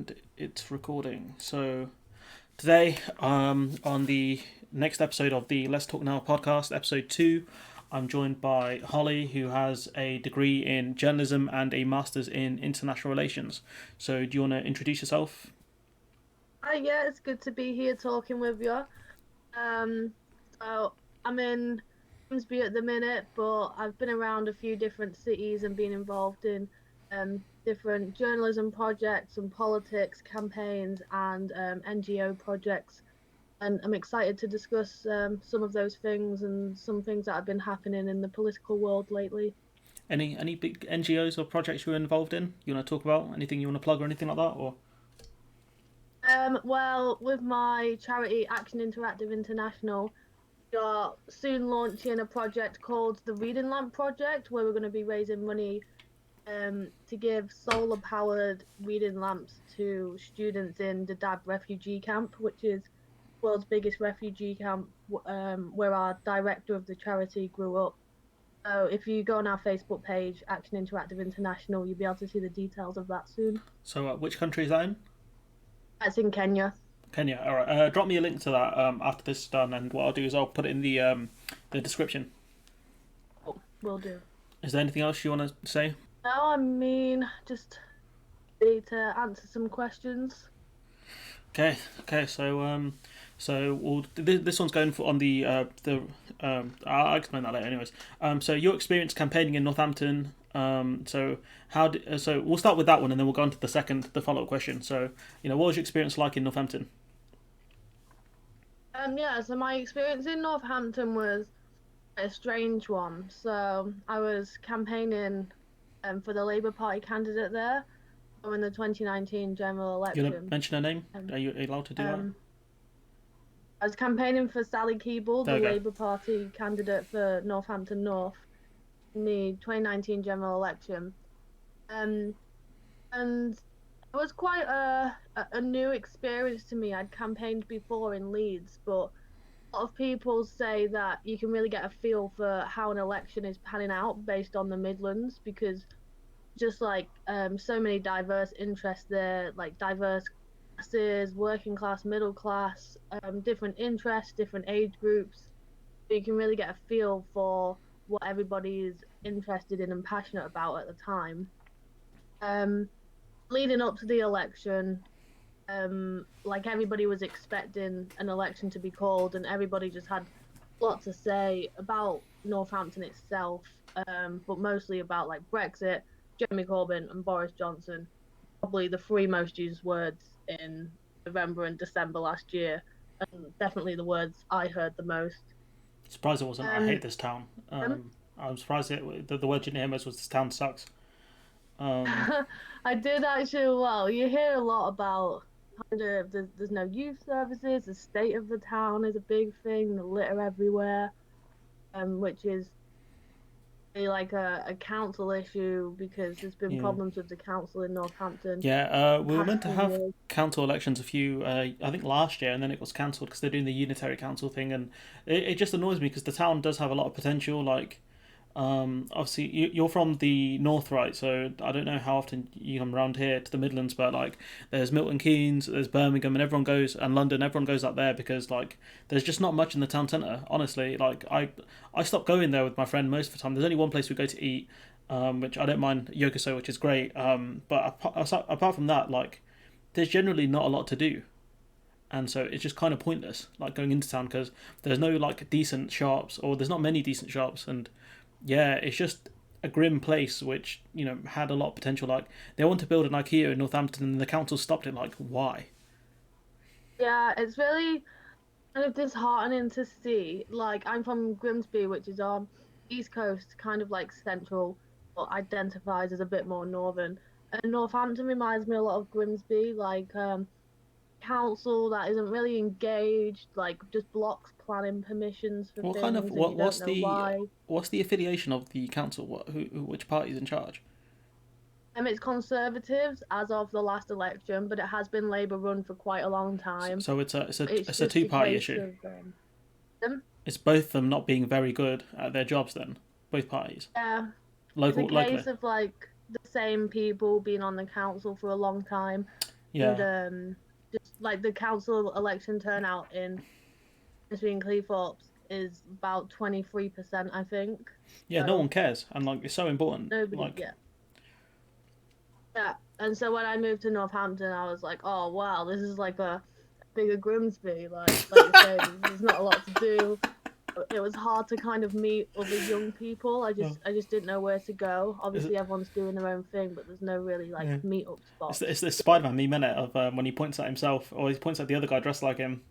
And it's recording. So today, on the next episode of the Let's Talk Now podcast, episode 2, I'm joined by Holly, who has a degree in journalism and a master's in international relations. So do you want to introduce yourself? Hi, yeah, it's good to be here talking with you. Um, so I'm in Grimsby at the minute, but I've been around a few different cities and been involved in different journalism projects and politics campaigns and NGO projects. And I'm excited to discuss some of those things and some things that have been happening in the political world lately. Any big NGOs or projects you're involved in? You want to talk about anything you want to plug or anything like that? Or Well, with my charity Action Interactive International, we are soon launching a project called the Reading Lamp Project, where we're going to be raising money to give solar powered reading lamps to students in the Dab refugee camp, which is the world's biggest refugee camp, where our director of the charity grew up. So if you go on our Facebook page, Action Interactive International, you'll be able to see the details of that soon. so, which country is that in? That's in Kenya. Kenya. All right. Drop me a link to that after this is done, and what I'll do is I'll put it in the description. Oh, will do. Is there anything else you want to say? No, I mean, just ready to answer some questions. Okay, okay. This one's going for on the. I'll explain that later, anyways. So your experience campaigning in Northampton. So we'll start with that one, and then we'll go on to the follow up question. So, what was your experience like in Northampton? Yeah, so my experience in Northampton was a strange one. So I was campaigning for the Labour Party candidate there in the 2019 general You want to election. mention her name? Um, Are you allowed to do that? um, I was campaigning for Sally Keeble, There the we go. Labour Party candidate for Northampton North in the 2019 general election. Um, and it was quite a new experience to me. I'd campaigned before in Leeds, but a lot of people say that you can really get a feel for how an election is panning out based on the Midlands because just like so many diverse interests there, like diverse classes, working class, middle class, different interests, different age groups. So you can really get a feel for what everybody is interested in and passionate about at the time. Um, Leading up to the election, like everybody was expecting an election to be called, and everybody just had a lot to say about Northampton itself, but mostly about like Brexit, Jeremy Corbyn, and Boris Johnson. Probably the three most used words in November and December last year, and definitely the words I heard the most. Surprised it wasn't. I Um, hate this town. um, I'm surprised the word you didn't hear most was this town sucks. Um, I did actually. Well, you hear a lot about kind of there's no youth services. The state of the town is a big thing. The litter everywhere, which is really like a council issue because there's been yeah. problems with the council in Northampton Yeah, the we were past meant to few have years. council elections I think last year, and then it was cancelled because they're doing the unitary council thing, and it just annoys me because the town does have a lot of potential. Like, obviously, you're from the north, right? So I don't know how often you come around here to the Midlands, but like, there's Milton Keynes, there's Birmingham, and London, everyone goes up there because like, there's just not much in the town centre. Honestly, like I stopped going there with my friend most of the time. There's only one place we go to eat, which I don't mind Yokoso, which is great. But apart from that, like, there's generally not a lot to do, and so it's just kind of pointless, like going into town because there's no like decent shops, or there's not many decent shops, and yeah, it's just a grim place which had a lot of potential. Like they want to build an IKEA in Northampton, and the council stopped it. Like why? Yeah, it's really kind of disheartening to see. Like I'm from Grimsby, which is on east coast, kind of like central, but identifies as a bit more northern. And Northampton reminds me a lot of Grimsby, like council that isn't really engaged, like just blocks planning permissions for What kind of things and you don't what's know the why. what's the affiliation of the council? Which party's in charge? It's Conservatives as of the last election, but it has been Labour run for quite a long time. So It's it's a just two a party case issue. of them. It's both of them not being very good at their jobs. Then both parties, Yeah, it's a locally. case of like the same people being on the council for a long time. and Yeah, just like the council election turnout in between Cleethorpes is about 23%, I think. yeah. No So one cares, and like it's so important. nobody, Like, yeah, yeah. And so when I moved to Northampton, I was like, oh wow, this is like a bigger Grimsby. Like you say, there's not a lot to do. It was hard to kind of meet other young people. oh, I just didn't know where to go. is it? Obviously, everyone's doing their own thing, but there's no really like Yeah. meet up It's spots. this Spider-Man meme, innit, of when he points at himself, or he points at the other guy dressed like him.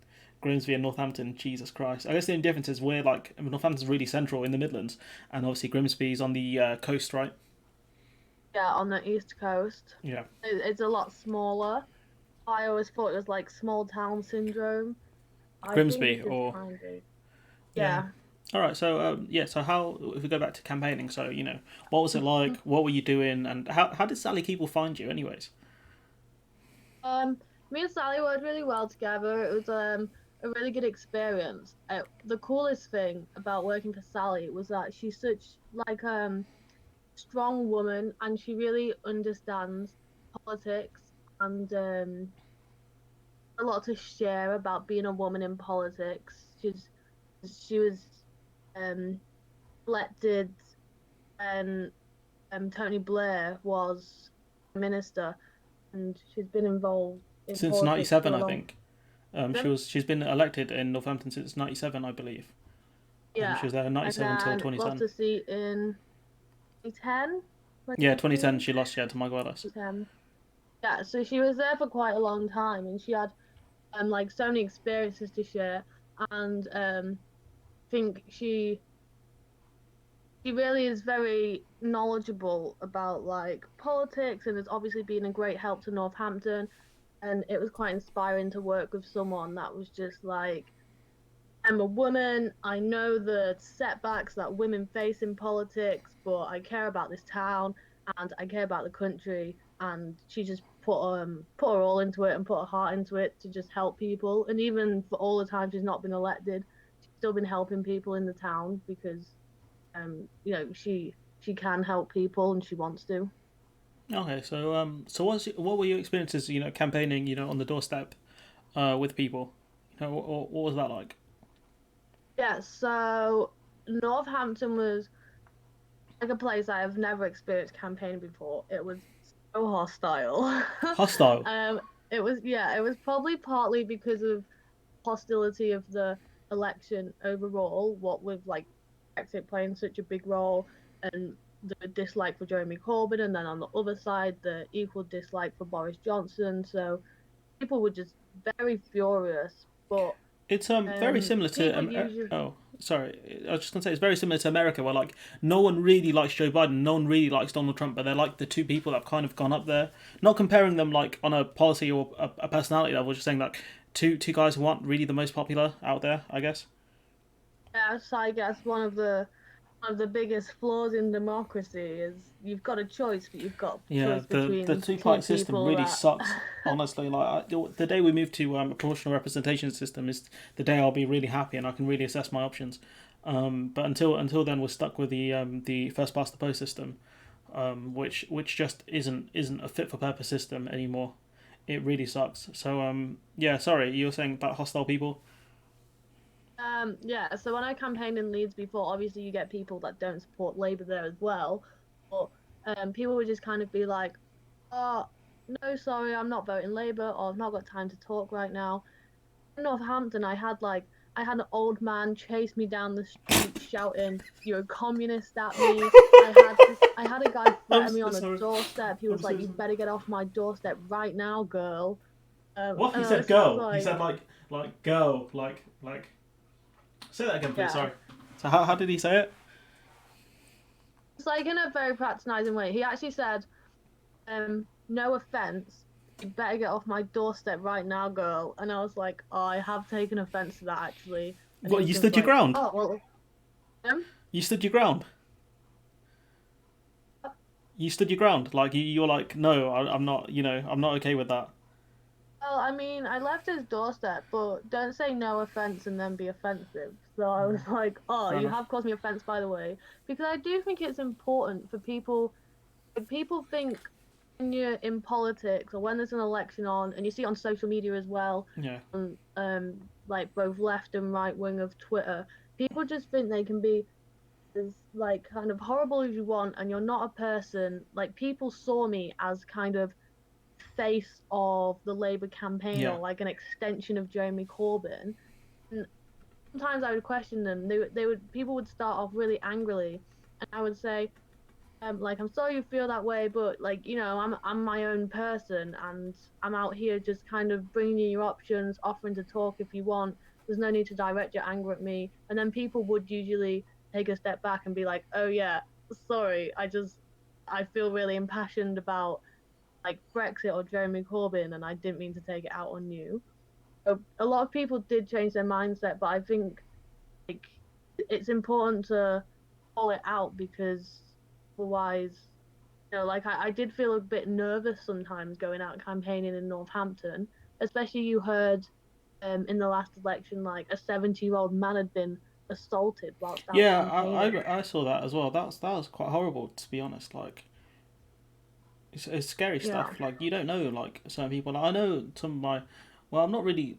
Grimsby and Northampton, Jesus Christ. I guess the only difference is we're like, I mean, Northampton's really central in the Midlands, and obviously Grimsby's on the coast, right? Yeah, on the East Coast, Yeah. it's a lot smaller. I always thought it was like small town syndrome. I think Grimsby, it is or, kind of. yeah. Yeah. All right, so yeah, so how, if we go back to campaigning, so what was it like? What were you doing, and how did Sally Keeble find you, anyways? Um, Me and Sally worked really well together. It was a really good experience. The coolest thing about working for Sally was that she's such like strong woman and she really understands politics and a lot to share about being a woman in politics. She was um elected when Tony Blair was minister and she's been involved in Since politics for '97, a I long think. time. She's been elected in Northampton since '97, I believe. She Yeah. was there in And '97 till then lost 2010. a seat in 2010, Yeah, 2010 2019, she lost, yeah, to Mike Wallace. 2010. Yeah, so she was there for quite a long time and she had like so many experiences to share and I think she really is very knowledgeable about like politics and has obviously been a great help to Northampton and it was quite inspiring to work with someone that was just like I'm a woman. I know the setbacks that women face in politics, but I care about this town and I care about the country. And she just put her all into it and put her heart into it to just help people. And even for all the time she's not been elected, she's still been helping people in the town because she can help people and she wants to. Okay, so what were your experiences, campaigning, on the doorstep, with people? What was that like? Yeah, so Northampton was like a place I have never experienced campaigning before. It was so hostile. Hostile. um, it was probably partly because of hostility of the election overall, what with like Brexit playing such a big role and the dislike for Jeremy Corbyn, and then on the other side, the equal dislike for Boris Johnson. So people were just very furious. But It's very similar to people usually, oh, sorry, I was just gonna say it's very similar to America, where like no one really likes Joe Biden, no one really likes Donald Trump, but they're like the two people that have kind of gone up there. Not comparing them like on a policy or a personality level, just saying like two guys who aren't really the most popular out there, I guess. yes, I guess one of the biggest flaws in democracy is you've got a choice, but you've got a Yeah, choice the between two two party system people really that sucks. Honestly, the day we move to a proportional representation system is the day I'll be really happy and I can really assess my options. But until then, we're stuck with the first past the post system, which just isn't a fit for purpose system anymore. It really sucks. So yeah, sorry, you were saying about hostile people. yeah, so when I campaigned in Leeds before, obviously you get people that don't support Labour there as well. But people would just kind of be like, oh, no, sorry, I'm not voting Labour, or I've not got time to talk right now. In Northampton, I had an old man chase me down the street shouting, "You're a communist" at me. I had a guy I'm threaten me so on a sorry. doorstep. He I'm was like, so "You sorry. better get off my doorstep right now, girl." What he And I said? was just Girl. He said like, like girl like. Say that again, please. yeah. Sorry. So how did he say it? It's like in a very patronizing way. He actually said, no offense, you better get off my doorstep right now, girl. And I was like, oh, I have taken offense to that actually. And he What, was you just stood your like, ground? oh, well, You stood your ground. You stood your ground. Like you're like, no, I'm not. I'm not okay with that. well, I mean, I left his doorstep, but don't say no offense and then be offensive. So I was like, oh, Fair you enough. have caused me offense, by the way. Because I do think it's important for people, if people think when you're in politics or when there's an election on, and you see it on social media as well, Yeah, on like both left and right wing of Twitter, people just think they can be as like kind of horrible as you want, and you're not a person. Like people saw me as kind of face of the Labour campaign yeah, or like an extension of Jeremy Corbyn. And sometimes I would question them. They would people would start off really angrily, and I would say, like I'm sorry you feel that way, but like I'm my own person, and I'm out here just kind of bringing you your options, offering to talk if you want. There's no need to direct your anger at me. And then people would usually take a step back and be like, oh yeah, sorry, I feel really impassioned about like Brexit or Jeremy Corbyn, and I didn't mean to take it out on you. So a lot of people did change their mindset, but I think like it's important to call it out because otherwise, like I did feel a bit nervous sometimes going out campaigning in Northampton, especially you heard in the last election like a 70-year-old man had been assaulted whilst out yeah. campaigning. I saw that as well. That was quite horrible, to be honest. Like, it's scary Yeah. stuff. Like, you don't know, like, certain people. Like, I know some of my, well, I'm not really,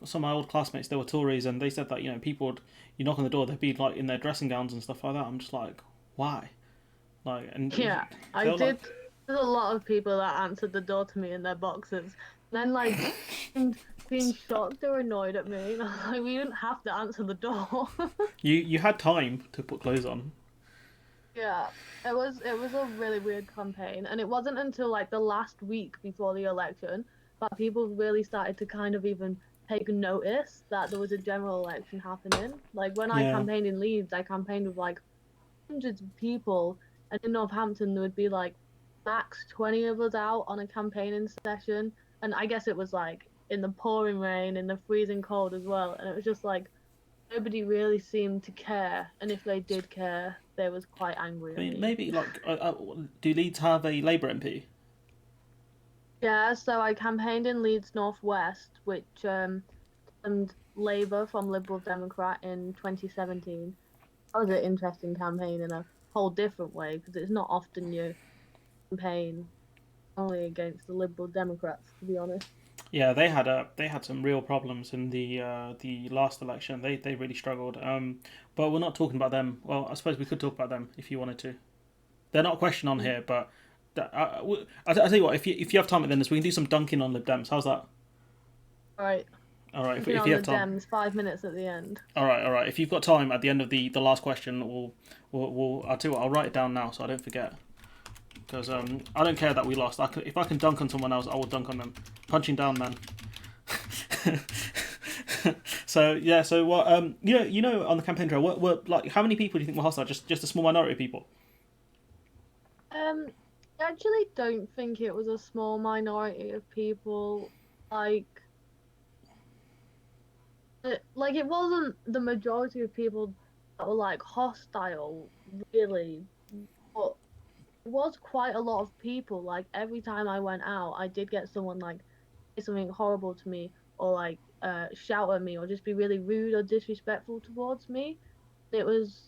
some of my old classmates, they were Tories, and they said that, people would, you knock on the door, they'd be, like, in their dressing gowns and stuff like that. I'm just like, why? Like, and Yeah, I they were like, did. There's a lot of people that answered the door to me in their boxes. Then like seemed being shocked or annoyed at me. And I was like, we didn't have to answer the door. you had time to put clothes on. Yeah, it was a really weird campaign, and it wasn't until like the last week before the election that people really started to kind of even take notice that there was a general election happening. Like when I Yeah. campaigned in Leeds, I campaigned with like hundreds of people, and in Northampton there would be like max 20 of us out on a campaigning session, and I guess it was like in the pouring rain, in the freezing cold as well, and it was just like nobody really seemed to care, and if they did care, they was quite angry I at mean, me. maybe, like, do Leeds have a Labour MP? Yeah, so I campaigned in Leeds Northwest, which and Labour from Liberal Democrat in 2017. That was an interesting campaign in a whole different way because it's not often you campaign only against the Liberal Democrats, to be honest. Yeah, they had some real problems in the last election. They really struggled. But we're not talking about them. Well, I suppose we could talk about them if you wanted to. They're not a question on Mm. here, but I tell you what, if you have time at the end of this, we can do some dunking on Lib Dems. How's that? All right, All right, thinking if on you the have time. Dems, 5 minutes at the end. All right, all right. If you've got time at the end of the last question, we'll I'll tell you what. I'll write it down now so I don't forget. Because I don't care that we lost. If I can dunk on someone else, I will dunk on them. Punching down, man. So yeah, so what? On the campaign trail, what like how many people do you think were hostile? Just a small minority of people. Um, I actually don't think it was a small minority of people. Like, it wasn't the majority of people that were like hostile, really, but it was quite a lot of people. Like every time I went out, I did get someone like say something horrible to me or like shout at me or just be really rude or disrespectful towards me. It was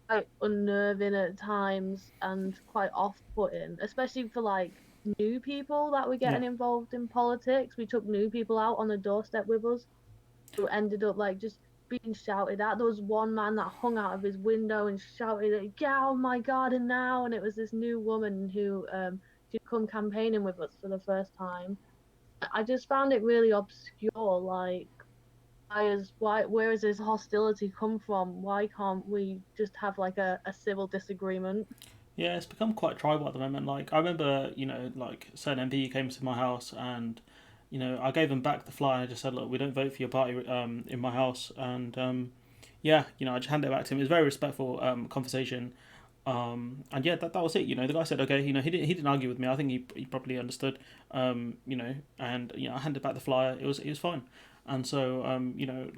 quite unnerving at times and quite off-putting, especially for like new people that were Yeah, getting involved in politics. We took new people out on the doorstep with us who ended up like just being shouted at. There was one man that hung out of his window and shouted, "Get out of my garden now!" And it was this new woman who she'd come campaigning with us for the first time. I just found it really obscure. Like, where is this hostility come from? Why can't we just have like a civil disagreement? yeah. It's become quite tribal at the moment. Like I remember, like certain MP came to my house and. I gave them back the flyer. And I just said, "Look, we don't vote for your party in my house." And yeah, I just handed it back to him. It was a very respectful conversation. And yeah, that was it. The guy said, okay. He didn't argue with me. I think he probably understood. And I handed back the flyer. It was fine. And so,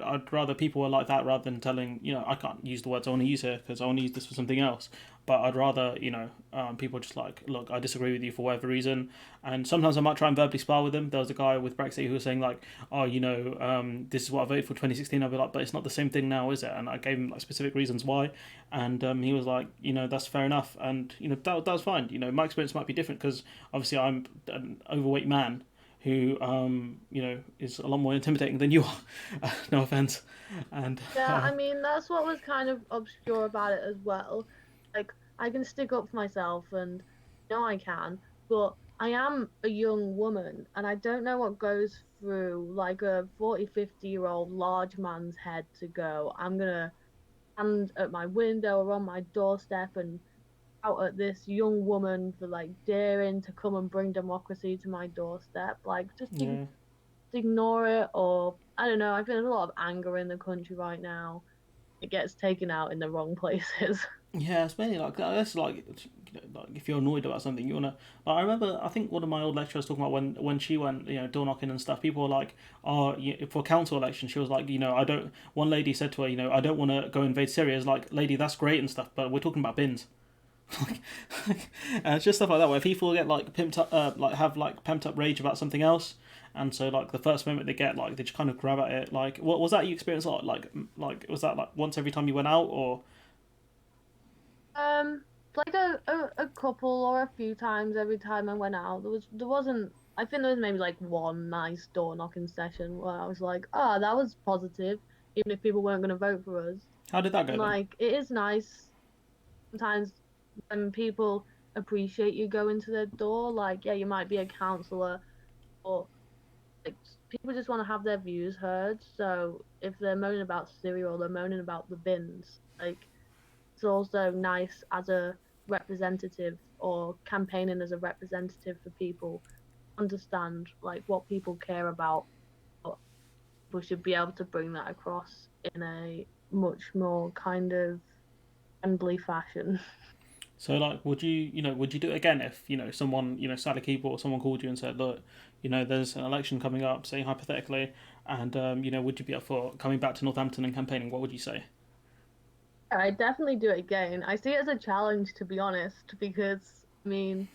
I'd rather people were like that rather than telling, I can't use the words I want to use here because I want to use this for something else. But I'd rather, people just like, look, I disagree with you for whatever reason. And sometimes I might try and verbally spar with them. There was a guy with Brexit who was saying like, oh, this is what I voted for 2016. I'd be like, but it's not the same thing now, is it? And I gave him like specific reasons why. And he was like, that's fair enough. And, that was fine. My experience might be different because obviously I'm an overweight man who is a lot more intimidating than you are. No offense. And Yeah, I mean, that's what was kind of obscure about it as well. Like, I can stick up for myself and I can, but I am a young woman and I don't know what goes through like a 40, 50-year-old large man's head to go, I'm gonna stand at my window or on my doorstep and out at this young woman for like daring to come and bring democracy to my doorstep. Like, yeah, ignore it, or I don't know. I feel there's a lot of anger in the country right now. It gets taken out in the wrong places. yeah, it's mainly like that's like if you're annoyed about something, you wanna. Like, I remember, I think one of my old lecturers talking about when she went, door knocking and stuff. People were like, "Oh, for council election," she was like, I don't. One lady said to her, I don't want to go invade Syria. It's like, lady, that's great and stuff, but we're talking about bins. like, and it's just stuff like that where people get like pimped up, like have like pumped up rage about something else, and so like the first moment they get, like they just kind of grab at it. Like, what was that you experienced? Like was that like once every time you went out, or Um, like a couple or a few times every time I went out. There wasn't. I think there was maybe like one nice door knocking session where I was like, oh, that was positive, even if people weren't going to vote for us. how did that go And then? like, it is nice sometimes when people appreciate you going to their door. Like, yeah, you might be a counselor, but like people just want to have their views heard. So if they're moaning about cereal, they're moaning about the bins. Like, it's also nice as a representative or campaigning as a representative for people understand like what people care about. But people should be able to bring that across in a much more kind of friendly fashion. So like, would you do it again if someone sat a keyboard or someone called you and said, look, there's an election coming up, say hypothetically, and would you be up for coming back to Northampton and campaigning? What would you say? I definitely do it again. I see it as a challenge, to be honest, because I mean,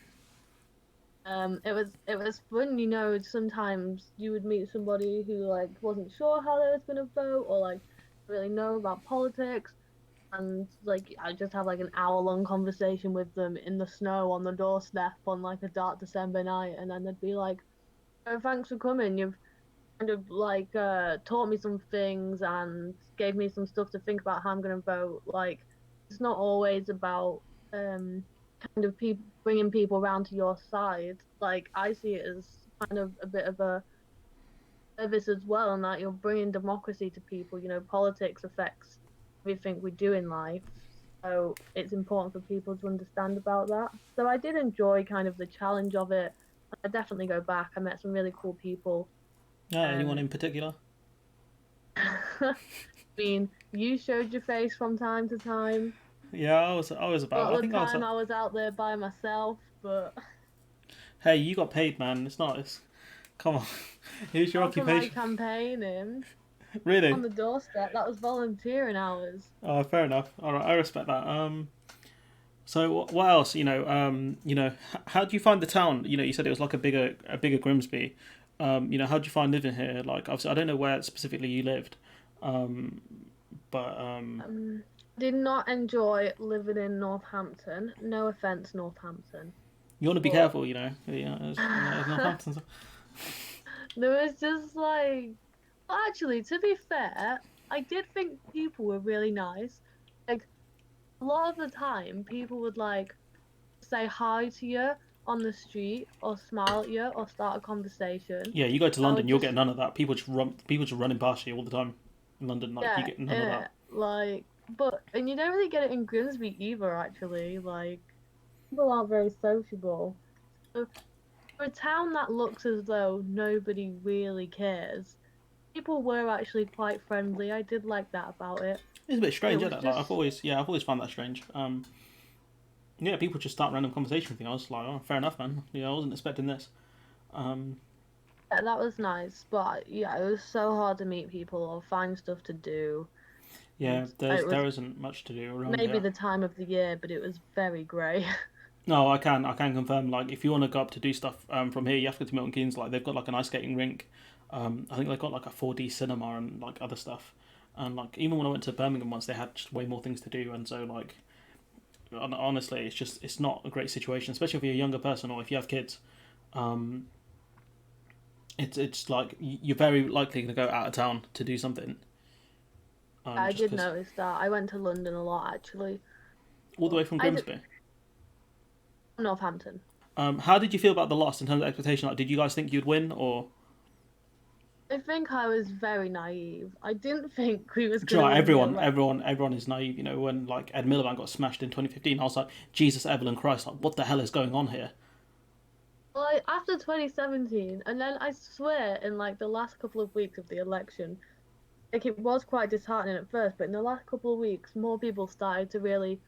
it was fun. Sometimes you would meet somebody who like wasn't sure how they was gonna vote or like really know about politics, and like I just have like an hour-long conversation with them in the snow on the doorstep on like a dark December night, and then they'd be like, "Oh, thanks for coming. You've kind of like taught me some things and gave me some stuff to think about how I'm gonna vote." Like, it's not always about kind of people bringing people around to your side. Like, I see it as kind of a bit of a service as well, and that you're bringing democracy to people. Politics affects everything we do in life, so it's important for people to understand about that. So I did enjoy kind of the challenge of it. I definitely go back. I met some really cool people. Anyone Um, in particular? I mean, you showed your face from time to time. Yeah, I was A about. lot I of the think I was. time I was out there by myself, but Hey, you got paid, man. It's not. Come on. Here's your not for my occupation. campaigning on Really? the doorstep. That was volunteering hours. Oh, fair enough. All right, I respect that. So what else? How do you find the town? You said it was like a bigger Grimsby. How do you find living here? Like, obviously, I don't know where specifically you lived, um, but Um, did not enjoy living in Northampton. No offense, Northampton, you want to be but careful. It's Northampton. there was just like, well, actually, to be fair, I did think people were really nice. Like, a lot of the time, people would like say hi to you on the street or smile at you or start a conversation. Yeah, you go to I London, would you'll get just, none of that. People just running past you all the time in London. Like, you yeah, get none of that. like, and you don't really get it in Grimsby either, actually. Like, people aren't very sociable. So, for a town that looks as though nobody really cares, people were actually quite friendly. I did like that about it. It's a bit It strange, isn't was it? Like, just, I've always found that strange. Yeah, people just start random conversation with you. I was like, oh, fair enough, man. I wasn't expecting this. Um, Yeah, that was nice, but yeah, it was so hard to meet people or find stuff to do. Yeah, And it there was isn't much to do around maybe here. the time of the year, but it was very grey. No, I can confirm. Like, if you want to go up to do stuff from here, you have to go to Milton Keynes. Like, they've got like an ice skating rink. I think they've got like a 4D cinema and like other stuff. And like even when I went to Birmingham once, they had just way more things to do. And so like honestly, it's not a great situation, especially if you're a younger person or if you have kids. Um, it's like you're very likely going to go out of town to do something. I Just did because notice that. I went to London a lot actually. all the But way from I did Grimsby. Northampton. How did you feel about the loss in terms of expectation? Like, did you guys think you'd win, or I think I was very naive. I didn't think we was do you gonna know, win the election. everyone is naive. You know, when like Ed Miliband got smashed in 2015, I was like, Jesus, Evelyn Christ, like what the hell is going on here? Like after 2017, and then I swear in like the last couple of weeks of the election, like it was quite disheartening at first, but in the last couple of weeks, more people started to really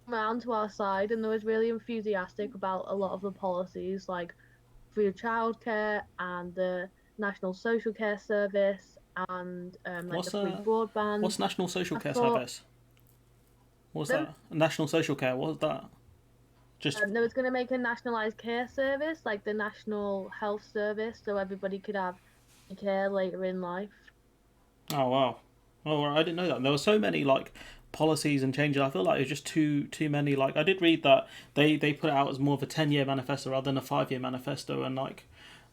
come around to our side, and they was really enthusiastic about a lot of the policies, like free childcare and the National Social Care Service and like the What's free uh, broadband. what's National Social I Care thought Service? What's them that? National Social Care. What's that? Just they was going to make a nationalized care service, like the National Health Service, so everybody could have care later in life. oh wow, oh I didn't know that. There were so many like policies and changes. I feel like it was just too many. Like I did read that they put it out as more of a 10-year manifesto rather than a 5-year manifesto, and like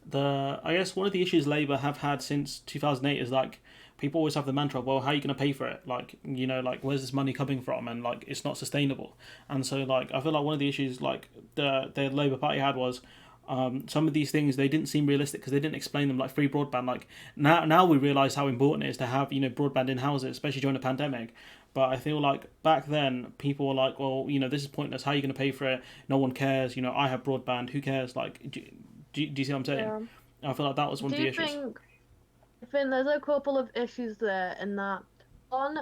the I guess one of the issues Labour have had since 2008 is like people always have the mantra, well, how are you going to pay for it? Like, you know, like where's this money coming from? And like it's not sustainable. And so like I feel like one of the issues like the Labour Party had was some of these things they didn't seem realistic because they didn't explain them, like free broadband. Like now we realise how important it is to have broadband in houses, especially during a pandemic. But I feel like back then people were like, well, this is pointless. How are you going to pay for it? No one cares. I have broadband. Who cares? Like, do you see what I'm saying? Yeah. I feel like that was one Do of the you issues. think, I think there's a couple of issues there in that one,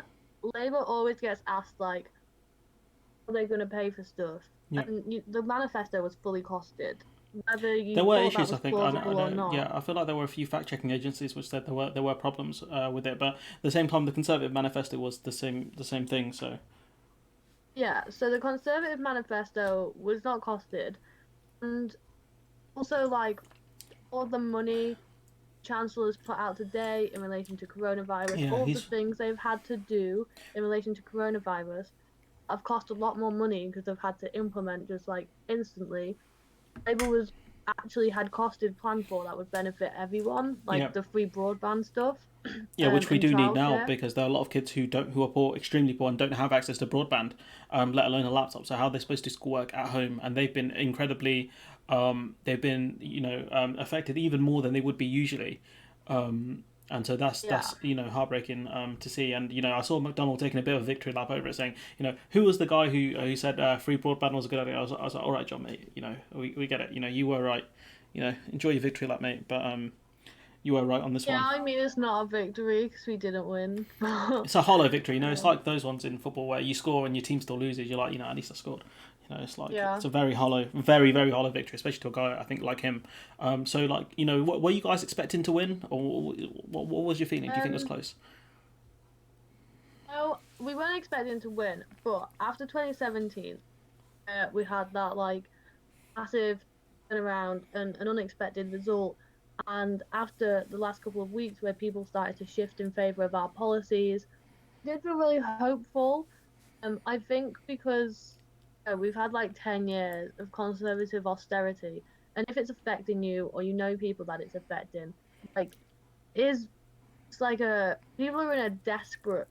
Labour always gets asked like, are they going to pay for stuff? Yeah, And the manifesto was fully costed, whether there you were thought that issues. I was think I plausible or don't. Yeah, not. I feel like there were a few fact checking agencies which said there were problems with it, but at the same time, the Conservative manifesto was the same thing. So Yeah, so the Conservative manifesto was not costed, and also like all the money chancellors put out today in relation to coronavirus, yeah, all of the he's things they've had to do in relation to coronavirus have cost a lot more money because they've had to implement just like instantly. Labour was actually had costed plans for that would benefit everyone, like yeah. the free broadband stuff, Yeah, which we and do need now childcare. because there are a lot of kids who are poor, extremely poor, and don't have access to broadband, let alone a laptop. So how are they supposed to do schoolwork at home? And they've been incredibly, they've been affected even more than they would be usually. And so Yeah. that's heartbreaking to see. And I saw McDonald taking a bit of a victory lap over it, saying who was the guy who said free broadband was a good idea. I was like, all right, John, mate, we get it. You were right. Enjoy your victory lap, mate. But you were right on this Yeah, one. I mean it's not a victory because we didn't win, but It's a hollow victory. It's um, like those ones in football where you score and your team still loses. You're like, at least I scored. It's like yeah. it's a very hollow, very very hollow victory, especially to a guy I think like him. So like were you guys expecting to win, or what was your feeling? Do you think it was Um, close? no, we weren't expecting to win, but after 2017, we had that like massive turnaround and an unexpected result. And after the last couple of weeks, where people started to shift in favor of our policies, I did feel really hopeful. I think because we've had like 10 years of conservative austerity, and if it's affecting you or you know people that it's affecting, like is it's like a people are in a desperate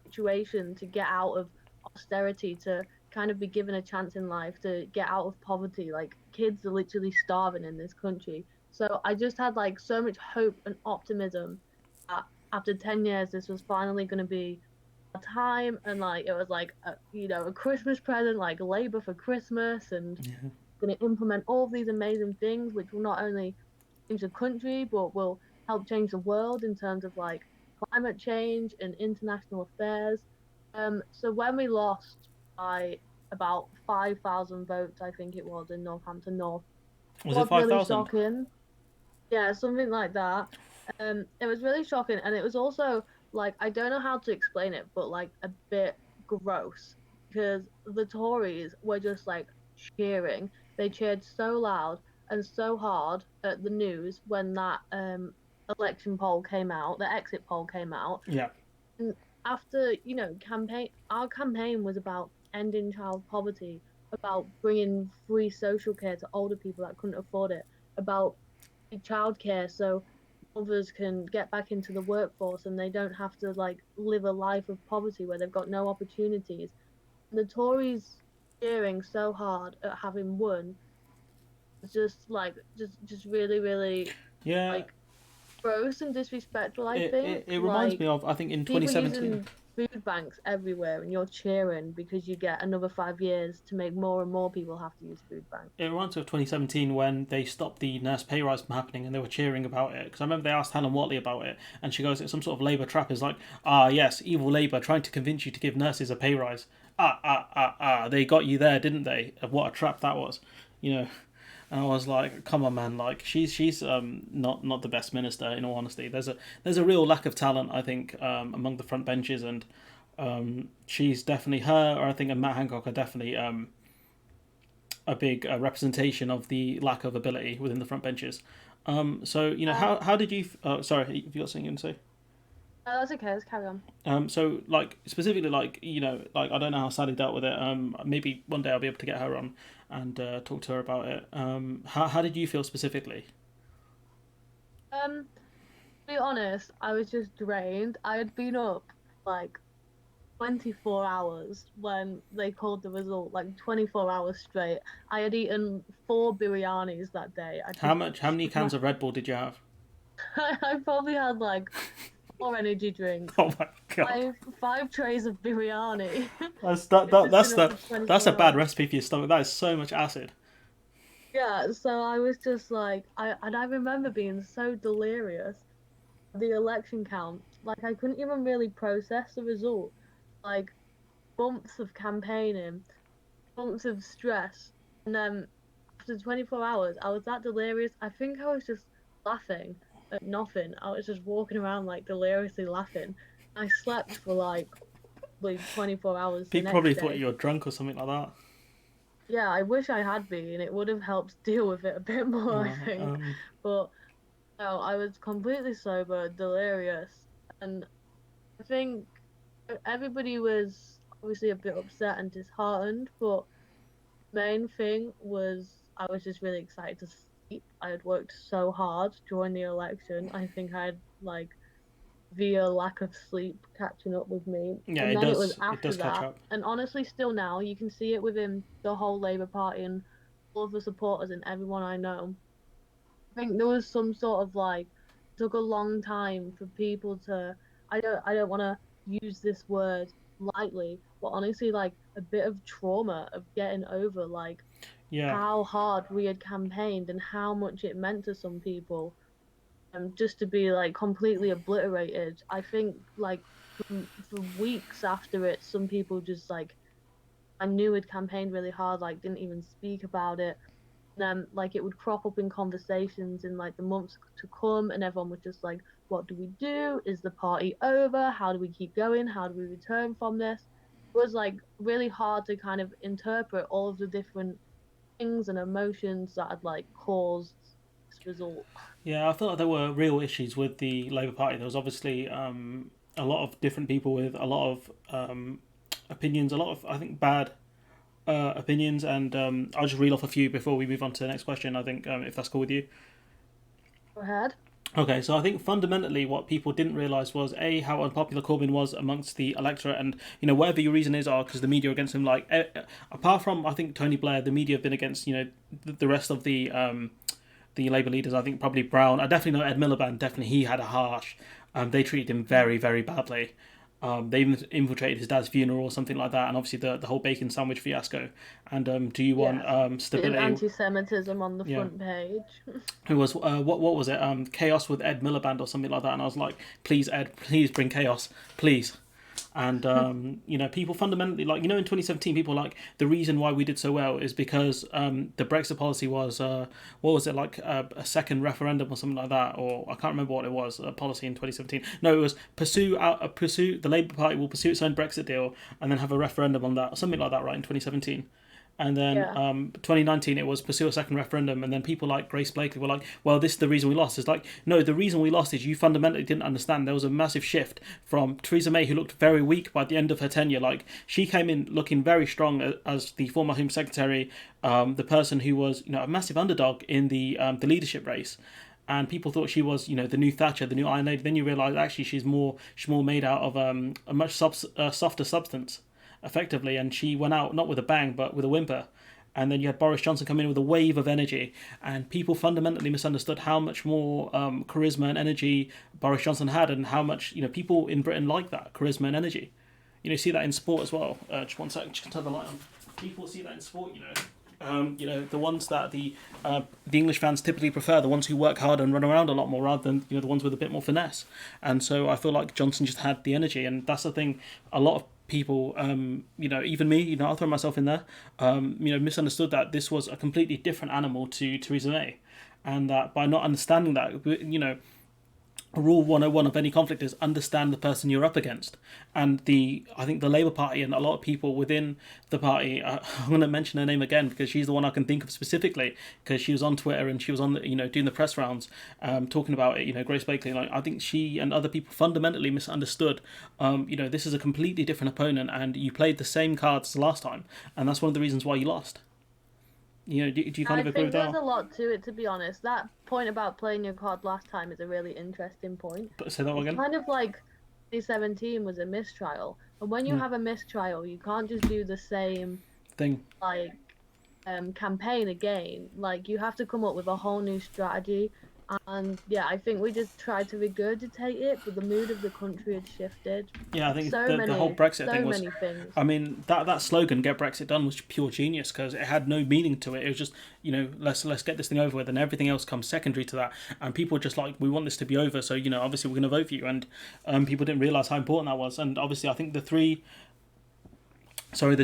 situation to get out of austerity, to kind of be given a chance in life to get out of poverty. Like kids are literally starving in this country. So I just had like so much hope and optimism that after 10 years this was finally going to be a time, and like it was like a Christmas present, like labor for Christmas, and Yeah. going to implement all of these amazing things which will not only change the country but will help change the world in terms of like climate change and international affairs. So when we lost by about 5,000 votes, I think it was in Northampton North, Was it it was five really thousand? shocking. Yeah, something like that. It was really shocking, and it was also like I don't know how to explain it, but like a bit gross because the Tories were just like cheering. They cheered so loud and so hard at the news when that election poll came out, the exit poll came out, Yeah. and after, our campaign was about ending child poverty, about bringing free social care to older people that couldn't afford it, about childcare so mothers can get back into the workforce and they don't have to like live a life of poverty where they've got no opportunities. The Tories cheering so hard at having won was just like just really, really Yeah. like gross and disrespectful, I It think. it reminds me Like of, I think, in people 2017. using food banks everywhere and you're cheering because you get another 5 years to make more and more people have to use food banks. It reminds me of 2017 when they stopped the nurse pay rise from happening and they were cheering about it. Because I remember they asked Helen Watley about it, and she goes, "It's some sort of Labour trap." Is like, ah, yes, evil Labour trying to convince you to give nurses a pay rise. They got you there, didn't they? What a trap that was, you know. And I was like, come on, man. Like, she's not the best minister. In all honesty, there's a real lack of talent, I think, among the front benches, and she's definitely her, or I think, and Matt Hancock are definitely a big representation of the lack of ability within the front benches. So Uh, how did you? Sorry, have you got something to say? no, that's okay. Let's carry on. So like specifically, like like I don't know how Sally dealt with it. Maybe one day I'll be able to get her on and talk to her about it. How did you feel specifically? To be honest, I was just drained. I had been up like 24 hours when they called the result, like 24 hours straight. I had eaten four biryanis that day. I How just, much? How many cans of Red Bull did you have? I probably had like four energy drinks, Oh my god, five trays of biryani. that's that, It's that just been up for that's a 24 bad hours. recipe for your stomach. That is so much acid. Yeah, so I was just like, I remember being so delirious. The election count, like I couldn't even really process the result. Like months of campaigning, months of stress, and then after 24 hours, I was that delirious. I think I was just laughing at nothing. I was just walking around like deliriously laughing. I slept for like 24 hours the People next probably thought day. you were drunk or something like that. Yeah, I wish I had been. It would have helped deal with it a bit more, I Uh, think. um, But no, I was completely sober, delirious, and I think everybody was obviously a bit upset and disheartened, but main thing was I was just really excited to sleep. I had worked so hard during the election. I think I had like via lack of sleep catching up with me. yeah, And then it was it after does catch that, up. and honestly, still now, you can see it within the whole Labour Party and all of the supporters and everyone I know. I think there was some sort of like took a long time for people to I don't want to use this word lightly, but honestly like a bit of trauma of getting over like Yeah, how hard we had campaigned and how much it meant to some people just to be like completely obliterated. I think like for weeks after it some people just like I knew had campaigned really hard like didn't even speak about it, like it would crop up in conversations in like the months to come and everyone was just like what do we do, is the party over, how do we keep going, how do we return from this. It was like really hard to kind of interpret all of the different things and emotions that had like caused this result. yeah. I felt like there were real issues with the Labour Party. There was obviously a lot of different people with a lot of opinions, a lot of, I think, bad opinions, and I'll just read off a few before we move on to the next question. I think, if that's cool with you. Go ahead. Okay, so I think fundamentally what people didn't realise was A, how unpopular Corbyn was amongst the electorate, and whatever your reason is, because the media are against him. Like, apart from, I think, Tony Blair, the media have been against the rest of the Labour leaders. I think probably Brown. I definitely know Ed Miliband. Definitely, he had a harsh. They treated him very, very badly. They even infiltrated his dad's funeral or something like that, and obviously the whole bacon sandwich fiasco. And do you want Yes, bit of stability? anti-Semitism on the Yeah, front page. it was what was it? Chaos with Ed Miliband or something like that. And I was like, please, Ed, please bring chaos, please. And people fundamentally, like, in 2017, people like the reason why we did so well is because the Brexit policy was what was it, like a second referendum or something like that, or I can't remember what it was, a policy in 2017. No, it was pursue the Labour Party will pursue its own Brexit deal and then have a referendum on that, or something like that, right, in 2017. And then Yeah. 2019, it was pursue a second referendum. And then people like Grace Blakely were like, well, this is the reason we lost. It's like, no, the reason we lost is you fundamentally didn't understand. There was a massive shift from Theresa May, who looked very weak by the end of her tenure. Like, she came in looking very strong as the former Home Secretary, the person who was, a massive underdog in the leadership race. And people thought she was, the new Thatcher, the new Iron Lady. Then you realise actually she's more made out of a much softer substance, effectively, and she went out not with a bang but with a whimper. And then you had Boris Johnson come in with a wave of energy, and people fundamentally misunderstood how much more charisma and energy Boris Johnson had, and how much people in Britain like that charisma and energy. You see that in sport as well. Just one second, just turn the light on. People see that in sport. The ones that the English fans typically prefer, the ones who work hard and run around a lot more, rather than the ones with a bit more finesse. And so I feel like Johnson just had the energy, and that's the thing. A lot of people, even me, I'll throw myself in there, misunderstood that this was a completely different animal to Theresa May, and that by not understanding that, rule 101 of any conflict is understand the person you're up against. And I think the Labour Party and a lot of people within the party, I'm going to mention her name again because she's the one I can think of specifically, because she was on Twitter and she was on doing the press rounds, talking about it. Grace Blakely, like, I think she and other people fundamentally misunderstood. This is a completely different opponent, and you played the same cards as last time, and that's one of the reasons why you lost. Do you kind I of agree think with there's that? a lot to it, to be honest. That point about playing your card last time is a really interesting point. But say that It's again. kind of like 2017 was a mistrial. And when you Mm, have a mistrial, you can't just do the same thing. like campaign again. Like you have to come up with a whole new strategy. And yeah, I think we just tried to regurgitate it, but the mood of the country had shifted. Yeah, I think So the whole many, Brexit thing so was. many things. I mean, that slogan "Get Brexit Done" was pure genius because it had no meaning to it. It was just let's get this thing over with, and everything else comes secondary to that. And people were just like, we want this to be over, so obviously we're going to vote for you. And people didn't realize how important that was. And obviously, I think the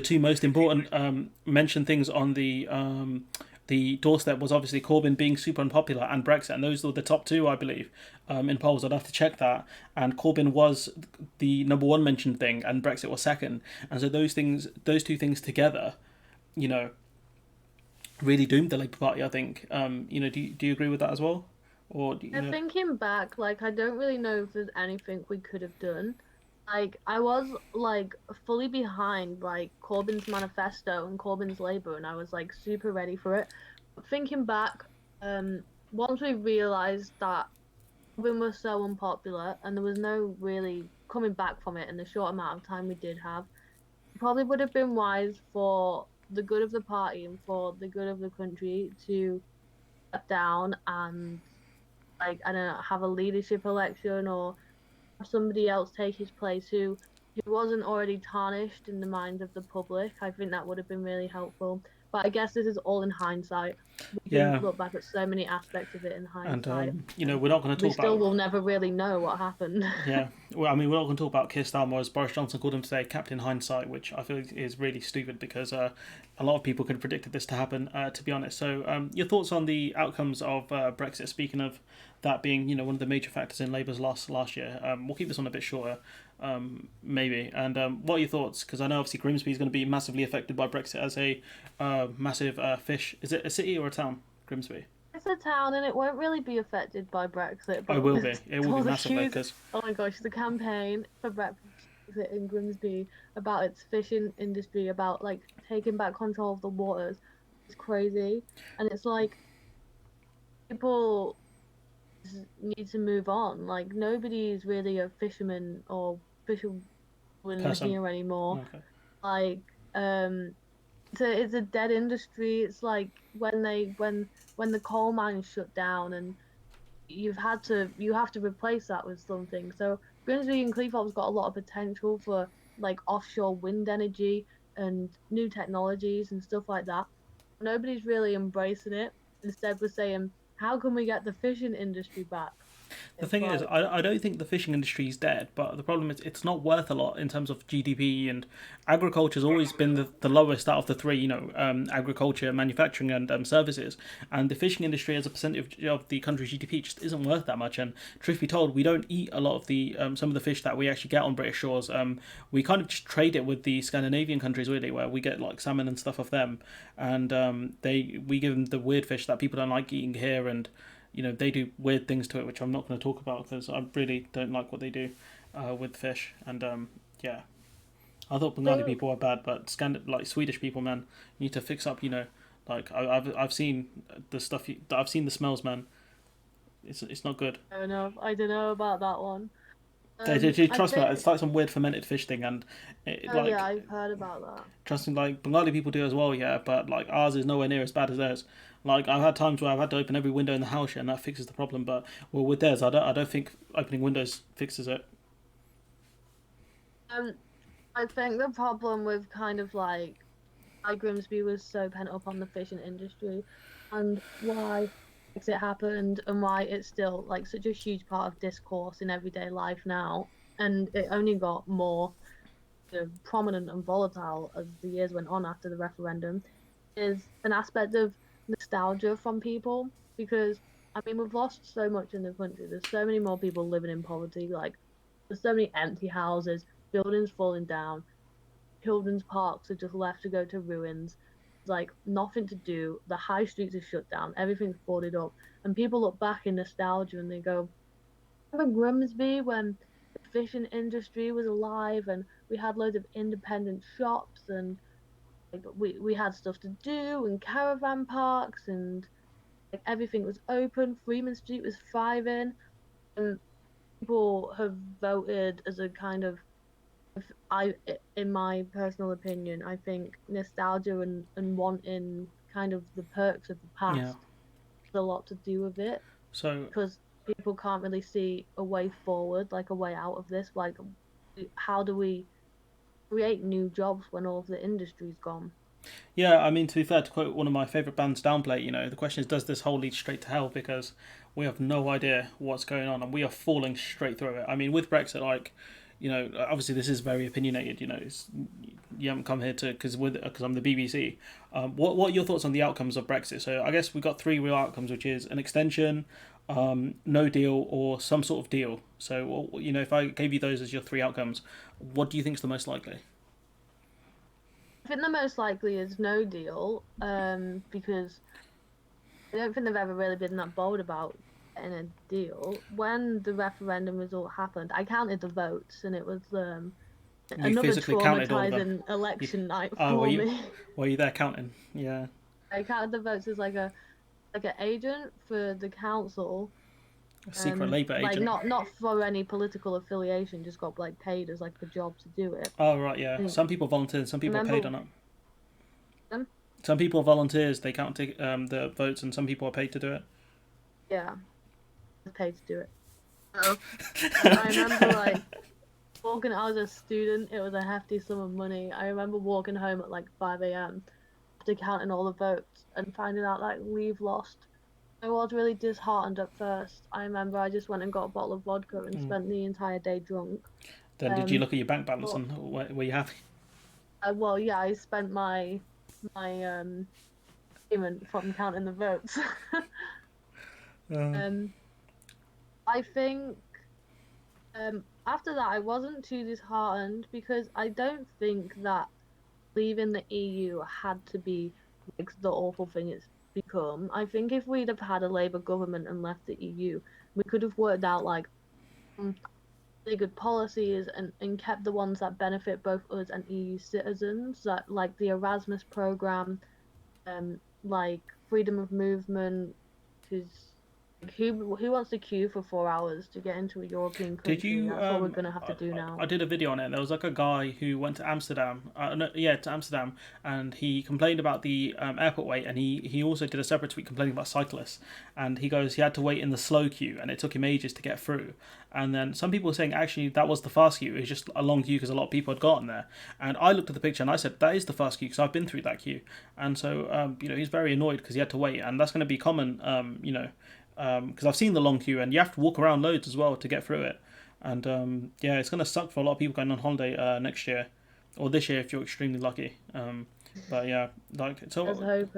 two most important mentioned things on the doorstep was obviously Corbyn being super unpopular and Brexit, and those were the top two, I believe, in polls. I'd have to check that. And Corbyn was the number one mentioned thing, and Brexit was second. And so those two things together, you know, really doomed the Labour Party. I think. Do you agree with that as well, or And thinking back, like I don't really know if there's anything we could have done. Like I was like fully behind like Corbyn's manifesto and Corbyn's Labour, and I was like super ready for it. But thinking back, um, once we realised that Corbyn was so unpopular and there was no really coming back from it in the short amount of time we did have, it probably would have been wise for the good of the party and for the good of the country to step down and like I don't know, have a leadership election or have somebody else take his place who wasn't already tarnished in the minds of the public. I think that would have been really helpful. But I guess this is all in hindsight. We can yeah. look back at so many aspects of it in And hindsight, and we're not going to we talk still about. will never really know what happened. Yeah, well, I mean, we're not going to talk about Keir Starmer, as Boris Johnson called him today, Captain Hindsight, which I feel is really stupid because a lot of people could have predicted this to happen, to be honest. So, your thoughts on the outcomes of Brexit? Speaking of that being, one of the major factors in Labour's loss last year. We'll keep this one a bit shorter, maybe. And what are your thoughts? Because I know obviously Grimsby is going to be massively affected by Brexit as a massive fish. Is it a city or a town, Grimsby? It's a town and it won't really be affected by Brexit, Oh, it but will be. there's It will be all the massively huge, because oh my gosh, the campaign for Brexit in Grimsby about its fishing industry, about like taking back control of the waters. It's crazy. And it's like people need to move on. Like nobody's really a fisherman or fisherwoman person. here anymore. Okay. Like it's a dead industry. It's like when the coal mines shut down and you have to replace that with something. So Grimsby and Cleethorpes got a lot of potential for like offshore wind energy and new technologies and stuff like that. Nobody's really embracing it. Instead, we're saying, how can we get the fishing industry back? The It's thing is, like, I don't think the fishing industry is dead, but the problem is it's not worth a lot in terms of GDP, and agriculture's always been the lowest out of the three, agriculture, manufacturing, and services. And the fishing industry as a percentage of the country's GDP just isn't worth that much. And truth be told, we don't eat a lot of the some of the fish that we actually get on British shores. We kind of just trade it with the Scandinavian countries, really, where we get like salmon and stuff off them, and we give them the weird fish that people don't like eating here, and they do weird things to it, which I'm not going to talk about because I really don't like what they do with fish. And yeah, I thought Bengali think, people were bad, but like Swedish people, man, you need to fix up. Like I've seen the stuff. I've seen the smells, man. It's not good. I don't know about that one. I Trust me, think, it's like some weird fermented fish thing, and oh yeah, like I've heard about that. trust me, like Bengali people do as well, yeah. But like ours is nowhere near as bad as theirs. Like I've had times where I've had to open every window in the house, and that fixes the problem. But well, with theirs, I don't think opening windows fixes it. Um, I think the problem with kind of like why Grimsby was so pent up on the fishing industry and why Brexit happened and why it's still like such a huge part of discourse in everyday life now. And it only got more prominent and volatile as the years went on after the referendum is an aspect of nostalgia from people because I mean we've lost so much in the country. There's so many more people living in poverty. Like there's so many empty houses, buildings falling down, children's parks are just left to go to ruins. Like nothing to do. The high streets are shut down. Everything's boarded up, and people look back in nostalgia and they go, "Remember Grimsby when the fishing industry was alive and we had loads of independent shops and like we had stuff to do and caravan parks and like everything was open. Freeman Street was thriving, and people have voted as a kind of I, in my personal opinion, I think nostalgia and wanting kind of the perks of the Yeah. past has a lot to do with it So because people can't really see a way forward, like a way out of this. Like, how do we create new jobs when all of the industry's gone? yeah, I mean, to be fair, to quote one of my favorite bands, Downplay, the question is, does this hole lead straight to hell? Because we have no idea what's going on, and we are falling straight through it. I mean, with Brexit, like, obviously this is very opinionated. You haven't come here to because I'm the BBC. What are your thoughts on the outcomes of Brexit? So I guess we got three real outcomes, which is an extension, no deal, or some sort of deal. So if I gave you those as your three outcomes, what do you think is the most likely? I think the most likely is no deal, because I don't think they've ever really been that bold about getting a deal. When the referendum result happened, I counted the votes, and it was You another physically counted all of them. traumatizing You, election night oh, for me. were you there counting? Yeah, I counted the votes as like an agent for the council, a secret Labour like agent. not for any political affiliation, just got like paid as like a job to do it. Oh right, yeah. And Some people volunteered, some people are paid remember on it. them? Some people are volunteers, they count the votes, and some people are paid to do it. Yeah, I was paid to do it. So, and I remember like walking. I was a student. It was a hefty sum of money. I remember walking home at like 5 a.m. after counting all the votes and finding out like we've lost. I was really disheartened at first. I remember I just went and got a bottle of vodka and Mm. spent the entire day drunk. Then did you Um, look at your bank balance but and were you happy? well, yeah, I spent my payment from counting the votes. Uh, um, I think after that I wasn't too disheartened because I don't think that leaving the EU had to be like the awful thing it's become. I think if we'd have had a Labour government and left the EU, we could have worked out like mm, really good policies and kept the ones that benefit both us and EU citizens, that like the Erasmus program, like freedom of movement, because who wants to queue for 4 hours to get into a European Did country? you? That's what we're gonna have to do now. I did a video on it. There was like a guy who went to Amsterdam. No, yeah, to Amsterdam, and he complained about the airport wait, and he also did a separate tweet complaining about cyclists. And he goes, he had to wait in the slow queue, and it took him ages to get through. And then some people were saying actually that was the fast queue. It was just a long queue because a lot of people had gotten there. And I looked at the picture and I said that is the fast queue because I've been through that queue. And so he's very annoyed because he had to wait, and that's going to be common. because I've seen the long queue, and you have to walk around loads as well to get through it. And yeah, it's gonna suck for a lot of people going on holiday next year or this year if you're extremely lucky. But yeah, like it's Let's all. hope.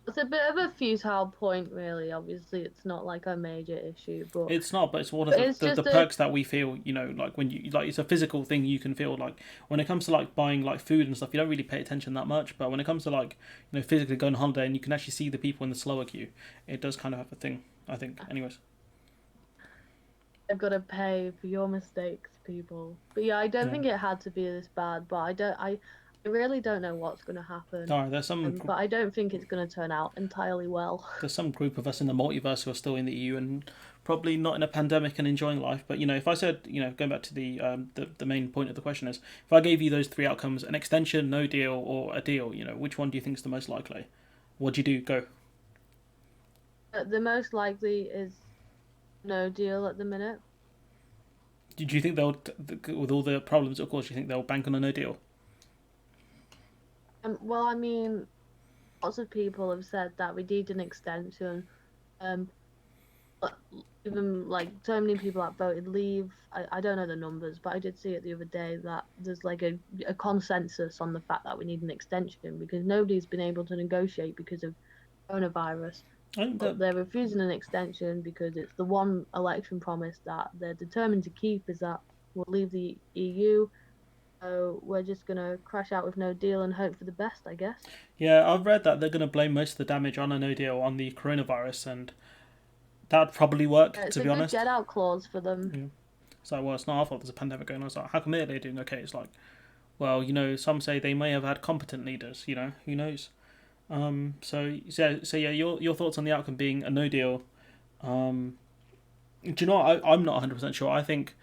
It's a bit of a futile point, really. Obviously, it's not like a major issue, but It's not, but it's one of it's the just a perks that we feel. Like when you like, it's a physical thing you can feel. Like when it comes to like buying like food and stuff, you don't really pay attention that much. But when it comes to like physically going on holiday and you can actually see the people in the slower queue, it does kind of have a thing. I think, anyways. I've got to pay for your mistakes, people. But yeah, I don't Yeah. think it had to be this bad. But I really don't know what's going to happen. All right, But I don't think it's going to turn out entirely well. there's some group of us in the multiverse who are still in the EU and probably not in a pandemic and enjoying life. But if I said, going back to the main point of the question is, if I gave you those three outcomes, an extension, no deal, or a deal, which one do you think is the most likely? What'd you do? Go. The most likely is no deal at the minute. Do you think they'll, with all the problems, of course, do you think they'll bank on a no deal? Well, I mean, lots of people have said that we need an extension. Um, but even like so many people that voted leave. I don't know the numbers, but I did see it the other day that there's like a consensus on the fact that we need an extension because nobody's been able to negotiate because of coronavirus. I think But that they're refusing an extension because it's the one election promise that they're determined to keep is that we'll leave the EU. So we're just gonna crash out with no deal and hope for the best, I guess. yeah, I've read that they're going to blame most of the damage on a no deal on the coronavirus, and that'd probably work, It's to a be good honest. get out clause for them. Yeah. It's like, well, it's not our fault. There's a pandemic going on. It's like, how come they're doing okay? It's like, well, some say they may have had competent leaders. Who knows? So yeah, your thoughts on the outcome being a no deal. Do you know what? I'm not 100% sure. I think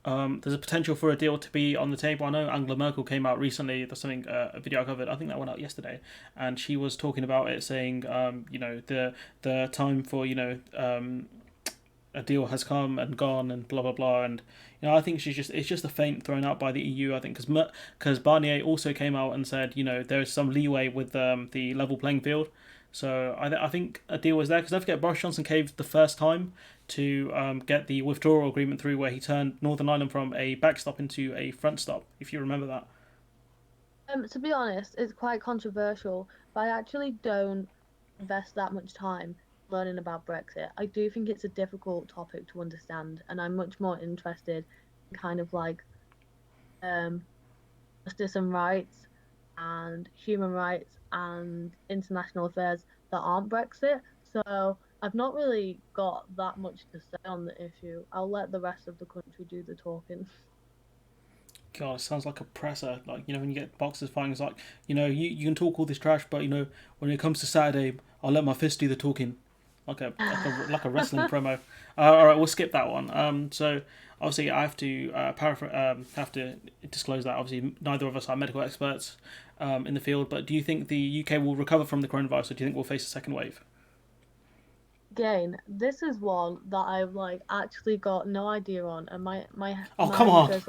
there's a potential for a deal to be on the table. I know Angela Merkel came out recently. There's something a video I covered. I think that went out yesterday, and she was talking about it, saying, the time for a deal has come and gone and blah blah blah. And I think it's just a feint thrown out by the EU. I think because Barnier also came out and said there's some leeway with the level playing field. So I think a deal was there, because don't forget Boris Johnson caved the first time to get the withdrawal agreement through, where he turned Northern Ireland from a backstop into a front stop, if you remember that. To be honest, it's quite controversial, but I actually don't invest that much time learning about Brexit. I do think it's a difficult topic to understand, and I'm much more interested in kind of like um, justice and rights and human rights and international affairs that aren't Brexit. So I've not really got that much to say on the issue. I'll let the rest of the country do the talking. God, it sounds like a presser. Like, when you get boxers fighting, it's like, you can talk all this trash, but, when it comes to Saturday, I'll let my fist do the talking. Like a wrestling promo. All right, we'll skip that one. So obviously I have to have to disclose that obviously neither of us are medical experts in the field. But do you think the UK will recover from the coronavirus, or do you think we'll face a second wave? Again, this is one that I've like actually got no idea on, and my Oh, come on.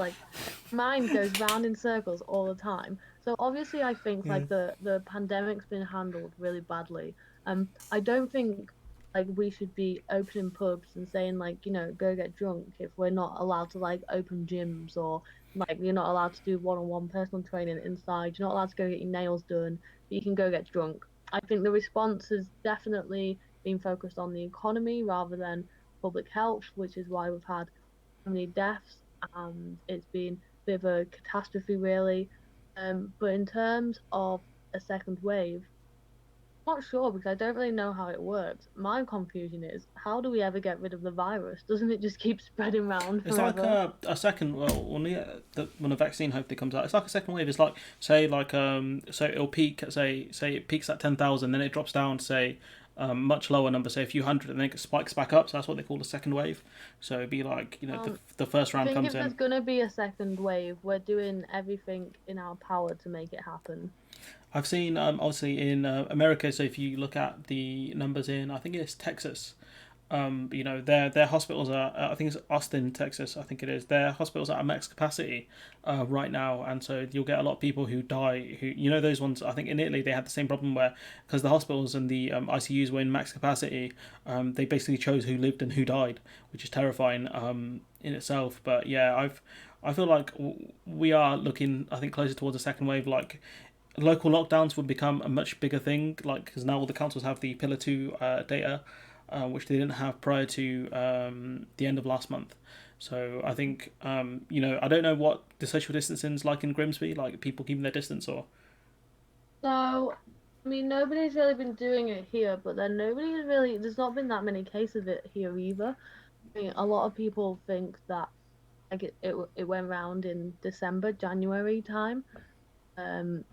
mind goes round in circles all the time. So obviously, I think Yeah. like the pandemic's been handled really badly. I don't think like we should be opening pubs and saying like go get drunk if we're not allowed to like open gyms, or like you're not allowed to do one-on-one personal training inside. You're not allowed to go get your nails done, but you can go get drunk. I think the response has definitely been focused on the economy rather than public health, which is why we've had so many deaths, and it's been a bit of a catastrophe, really. But in terms of a second wave, I'm not sure because I don't really know how it works. My confusion is how do we ever get rid of the virus? Doesn't it just keep spreading around It's like forever? a second. Well, when a vaccine hopefully comes out, it's like a second wave. It's like, say, so it'll peak at, say it peaks at 10,000, then it drops down to, say, much lower number, say a few hundred, and then it spikes back up. So that's what they call a second wave. So it'd be like the first I round think comes if there's in. gonna be a second wave, we're doing everything in our power to make it happen. I've seen obviously in America. So if you look at the numbers in, I think it's Texas. Their hospitals are, I think it's Austin, Texas, I think it is. Their hospitals are at max capacity right now, and so you'll get a lot of people who die. Who, those ones. I think in Italy they had the same problem where, because the hospitals and the ICUs were in max capacity, they basically chose who lived and who died, which is terrifying in itself. But yeah, I feel like we are looking, I think, closer towards a second wave. Like local lockdowns would become a much bigger thing, like because now all the councils have the Pillar Two data, which they didn't have prior to the end of last month. So I think I don't know what the social distancing is like in Grimsby, like people keeping their distance or. So, I mean, nobody's really been doing it here, but then nobody's really, there's not been that many cases of it here either. I mean, a lot of people think that like it went round in December, January time. Um,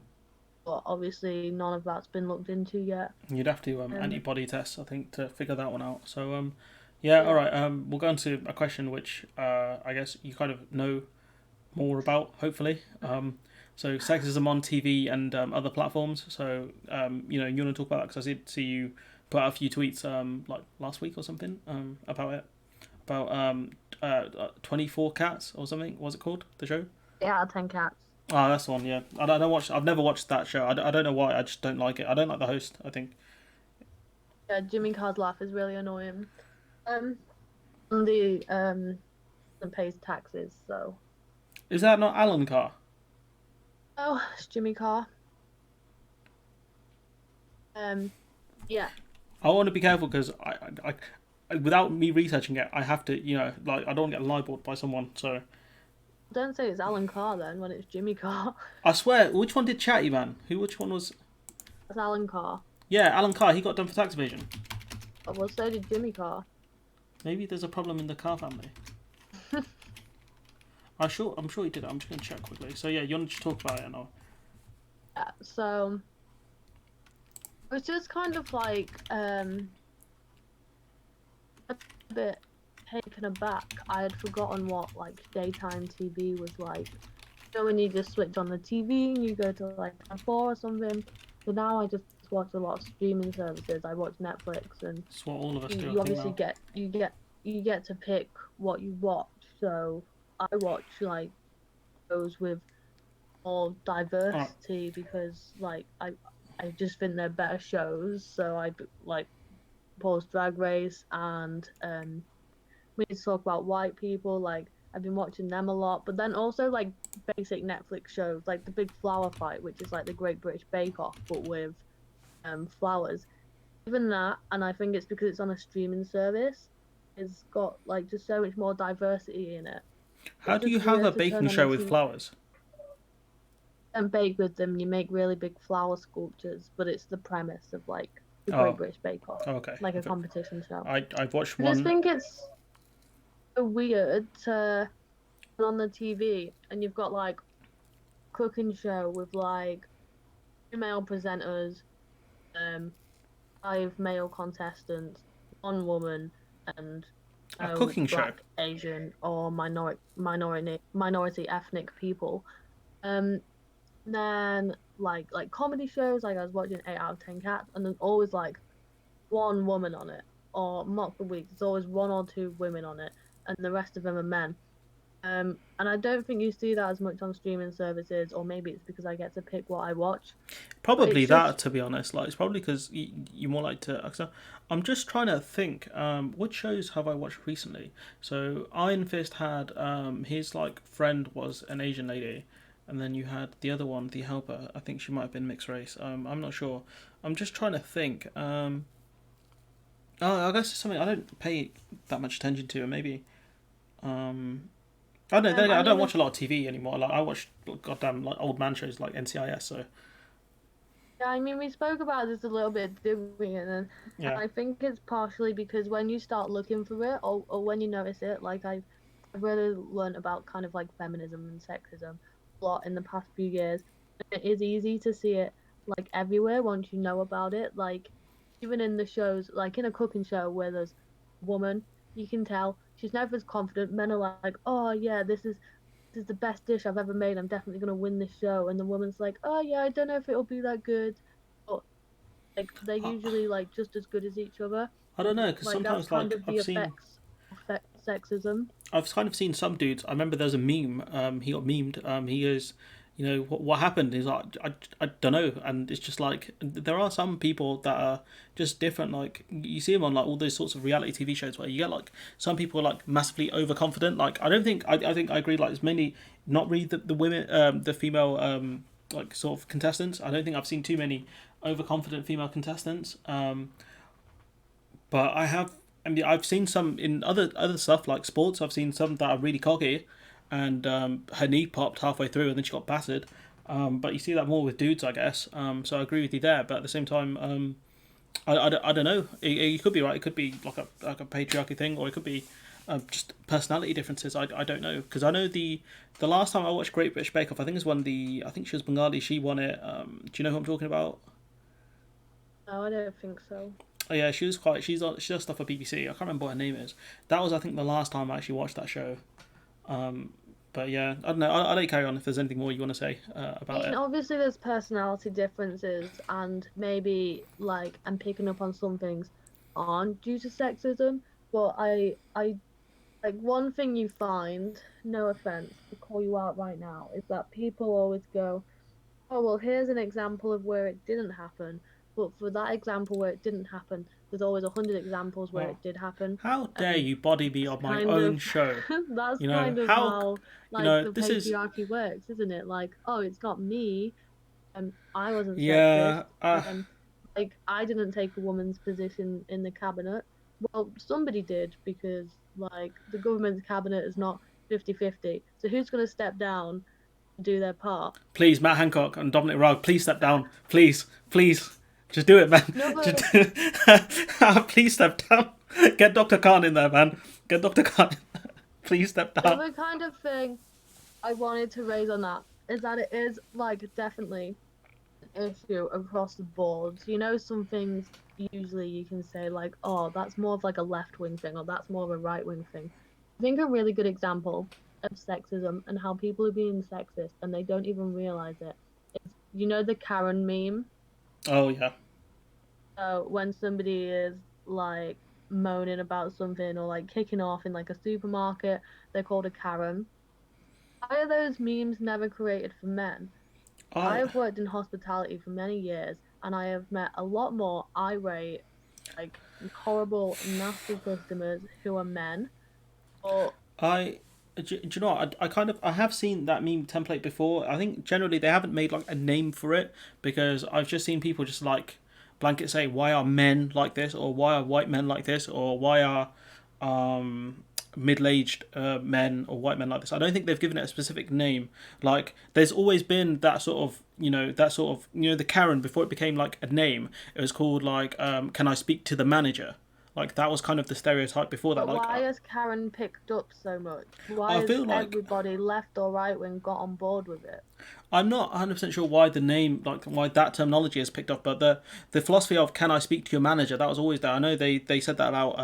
but obviously none of that's been looked into yet. You'd have to Um, antibody test, I think, to figure that one out. So yeah, all yeah. right. We'll go on to a question which I guess you kind of know more about, hopefully. So sexism on TV and other platforms. So you want to talk about that because I did see you put out a few tweets like last week or something about it, about 24 Cats or something. What's it called? The show? 8 out of 10 cats. Oh, that's the one. Yeah, I don't watch. I've never watched that show. I don't know why. I just don't like it. I don't like the host. I think. Yeah, Jimmy Carr's laugh is really annoying. Um, and the and pays taxes, so Is that not Alan Carr? oh, it's Jimmy Carr. Um, yeah. I want to be careful because without me researching it, I have to, like I don't want to get libeled by someone. So Don't say it's Alan Carr then when it's Jimmy Carr. I swear, which one did Chatty Man? Which one was? That's Alan Carr. Yeah, Alan Carr. He got done for tax evasion. Oh, well, so did Jimmy Carr. Maybe there's a problem in the Carr family. I'm sure he did it. I'm just gonna check quickly. So yeah, you want to just talk about it now? Yeah, so it was just kind of like a bit taken aback. I had forgotten what like daytime TV was like. You know when you just switch on the TV and you go to like Channel 4 or something. So now I just watch a lot of streaming services. I watch Netflix, and It's what all of us do. I you think obviously now. get to pick what you watch. So I watch like those with more All right. diversity because like I just think they're better shows. So I like Paul's Drag Race and we need to talk about white people. Like I've been watching them a lot, but then also like basic Netflix shows like the Big Flower Fight, which is like the Great British Bake Off but with flowers. Even that, and I think it's because it's on a streaming service, it's got like just so much more diversity in it. How It's do you just have a weird to turn baking on the show with TV flowers? and bake with them. You make really big flower sculptures, but it's the premise of like the Great Oh, British Bake Off, okay. like a competition show. I've watched I just one. think it's so weird to turn on the TV and you've got like cooking show with like female presenters, um, 5 male contestants, one woman, and A cooking show. black, Asian, or minority ethnic people. Um, then like comedy shows, like I was watching 8 out of 10 Cats, and there's always like one woman on it, or Mock the Week. There's always one or two women on it, and the rest of them are men. And I don't think you see that as much on streaming services, or maybe it's because I get to pick what I watch. But Probably it's that, just to be honest. Like it's probably because you more like to. So I'm just trying to think. Which shows have I watched recently? So Iron Fist had his like friend was an Asian lady, and then you had the other one, the helper. I think she might have been mixed race. I'm not sure. I'm just trying to think. Oh, I guess it's something I don't pay that much attention to, and maybe. I don't know. Then again, I I mean don't we watch a lot of TV anymore. Like I watch goddamn like old man shows like NCIS. So yeah, I mean we spoke about this a little bit, didn't we? And yeah. I think it's partially because when you start looking for it, or when you notice it, like I've really learned about kind of like feminism and sexism a lot in the past few years. It is easy to see it like everywhere once you know about it. Like even in the shows, like in a cooking show where there's a woman, you can tell she's never as confident. Men are like, oh yeah, this is the best dish I've ever made. I'm definitely gonna win this show. And the woman's like, oh yeah, I don't know if it'll be that good, but like they're I, usually like just as good as each other. I don't know because Like that's sometimes kind like of the effects of sexism. I've kind of seen some dudes. I remember there's a meme. He got memed. He goes, you know, what happened? He's like, I don't know. And it's just like there are some people that are just different. Like you see them on like all those sorts of reality TV shows where you get like some people are like massively overconfident. Like I don't think I think I agree. Like it's mainly not really the women, the female like sort of contestants. I don't think I've seen too many overconfident female contestants. But I have. I mean, I've seen some in other stuff like sports. I've seen some that are really cocky, and her knee popped halfway through, and then she got battered. But you see that more with dudes, I guess. So I agree with you there. But at the same time, I don't know. You could be right. It could be like a patriarchy thing, or it could be just personality differences. I don't know because I know the last time I watched Great British Bake Off, I think it was one the I think she was Bengali. She won it. Do you know who I'm talking about? No, I don't think so. Oh yeah, she was quite. She does stuff for BBC. I can't remember what her name is. That was I think the last time I actually watched that show. But yeah, I don't know. I'll let you carry on if there's anything more you want to say I about mean, it. obviously there's personality differences, and maybe like I'm picking up on some things aren't due to sexism, but I like one thing you find, no offense to call you out right now, is that people always go, oh, well, here's an example of where it didn't happen. But for that example where it didn't happen, there's always 100 examples where Well, it did happen. how dare And you body me that's on my kind own of show? that's You know kind of how how you like know the this is patriarchy works, isn't it? Like, oh, it's not me. I wasn't sexist. yeah. Um, like I didn't take a woman's position in the cabinet. Well, somebody did because like the government's cabinet is not 50-50. So who's going to step down and do their part? Please, Matt Hancock and Dominic Raab, please step down. Please, please, just do it, man. No, Just but please step down. Get Dr. Khan in there, man. Get Dr. Khan. Please step the down. other kind of thing I wanted to raise on that is that it is like definitely an issue across the board. You know, some things usually you can say like, oh, that's more of like a left wing thing or that's more of a right wing thing. I think a really good example of sexism and how people are being sexist and they don't even realize it is, you know, the Karen meme. Oh yeah. So when somebody is like moaning about something or like kicking off in like a supermarket, they're called a Karen. Why are those memes never created for men? I I have worked in hospitality for many years and I have met a lot more irate, like horrible, nasty customers who are men. Or I do you know what? I kind of I have seen that meme template before. I think generally they haven't made like a name for it because I've just seen people just like blanket say why are men like this or why are white men like this or why are middle-aged men or white men like this. I don't think they've given it a specific name. Like there's always been that sort of the Karen before it became like a name. It was called like can I speak to the manager? Like that was kind of the stereotype before that. but Like why has Karen picked up so much? Why I has feel like everybody, left or right wing, got on board with it? I'm not 100% sure why the name, like why that terminology is picked up, but the philosophy of can I speak to your manager, that was always there. I know they said that about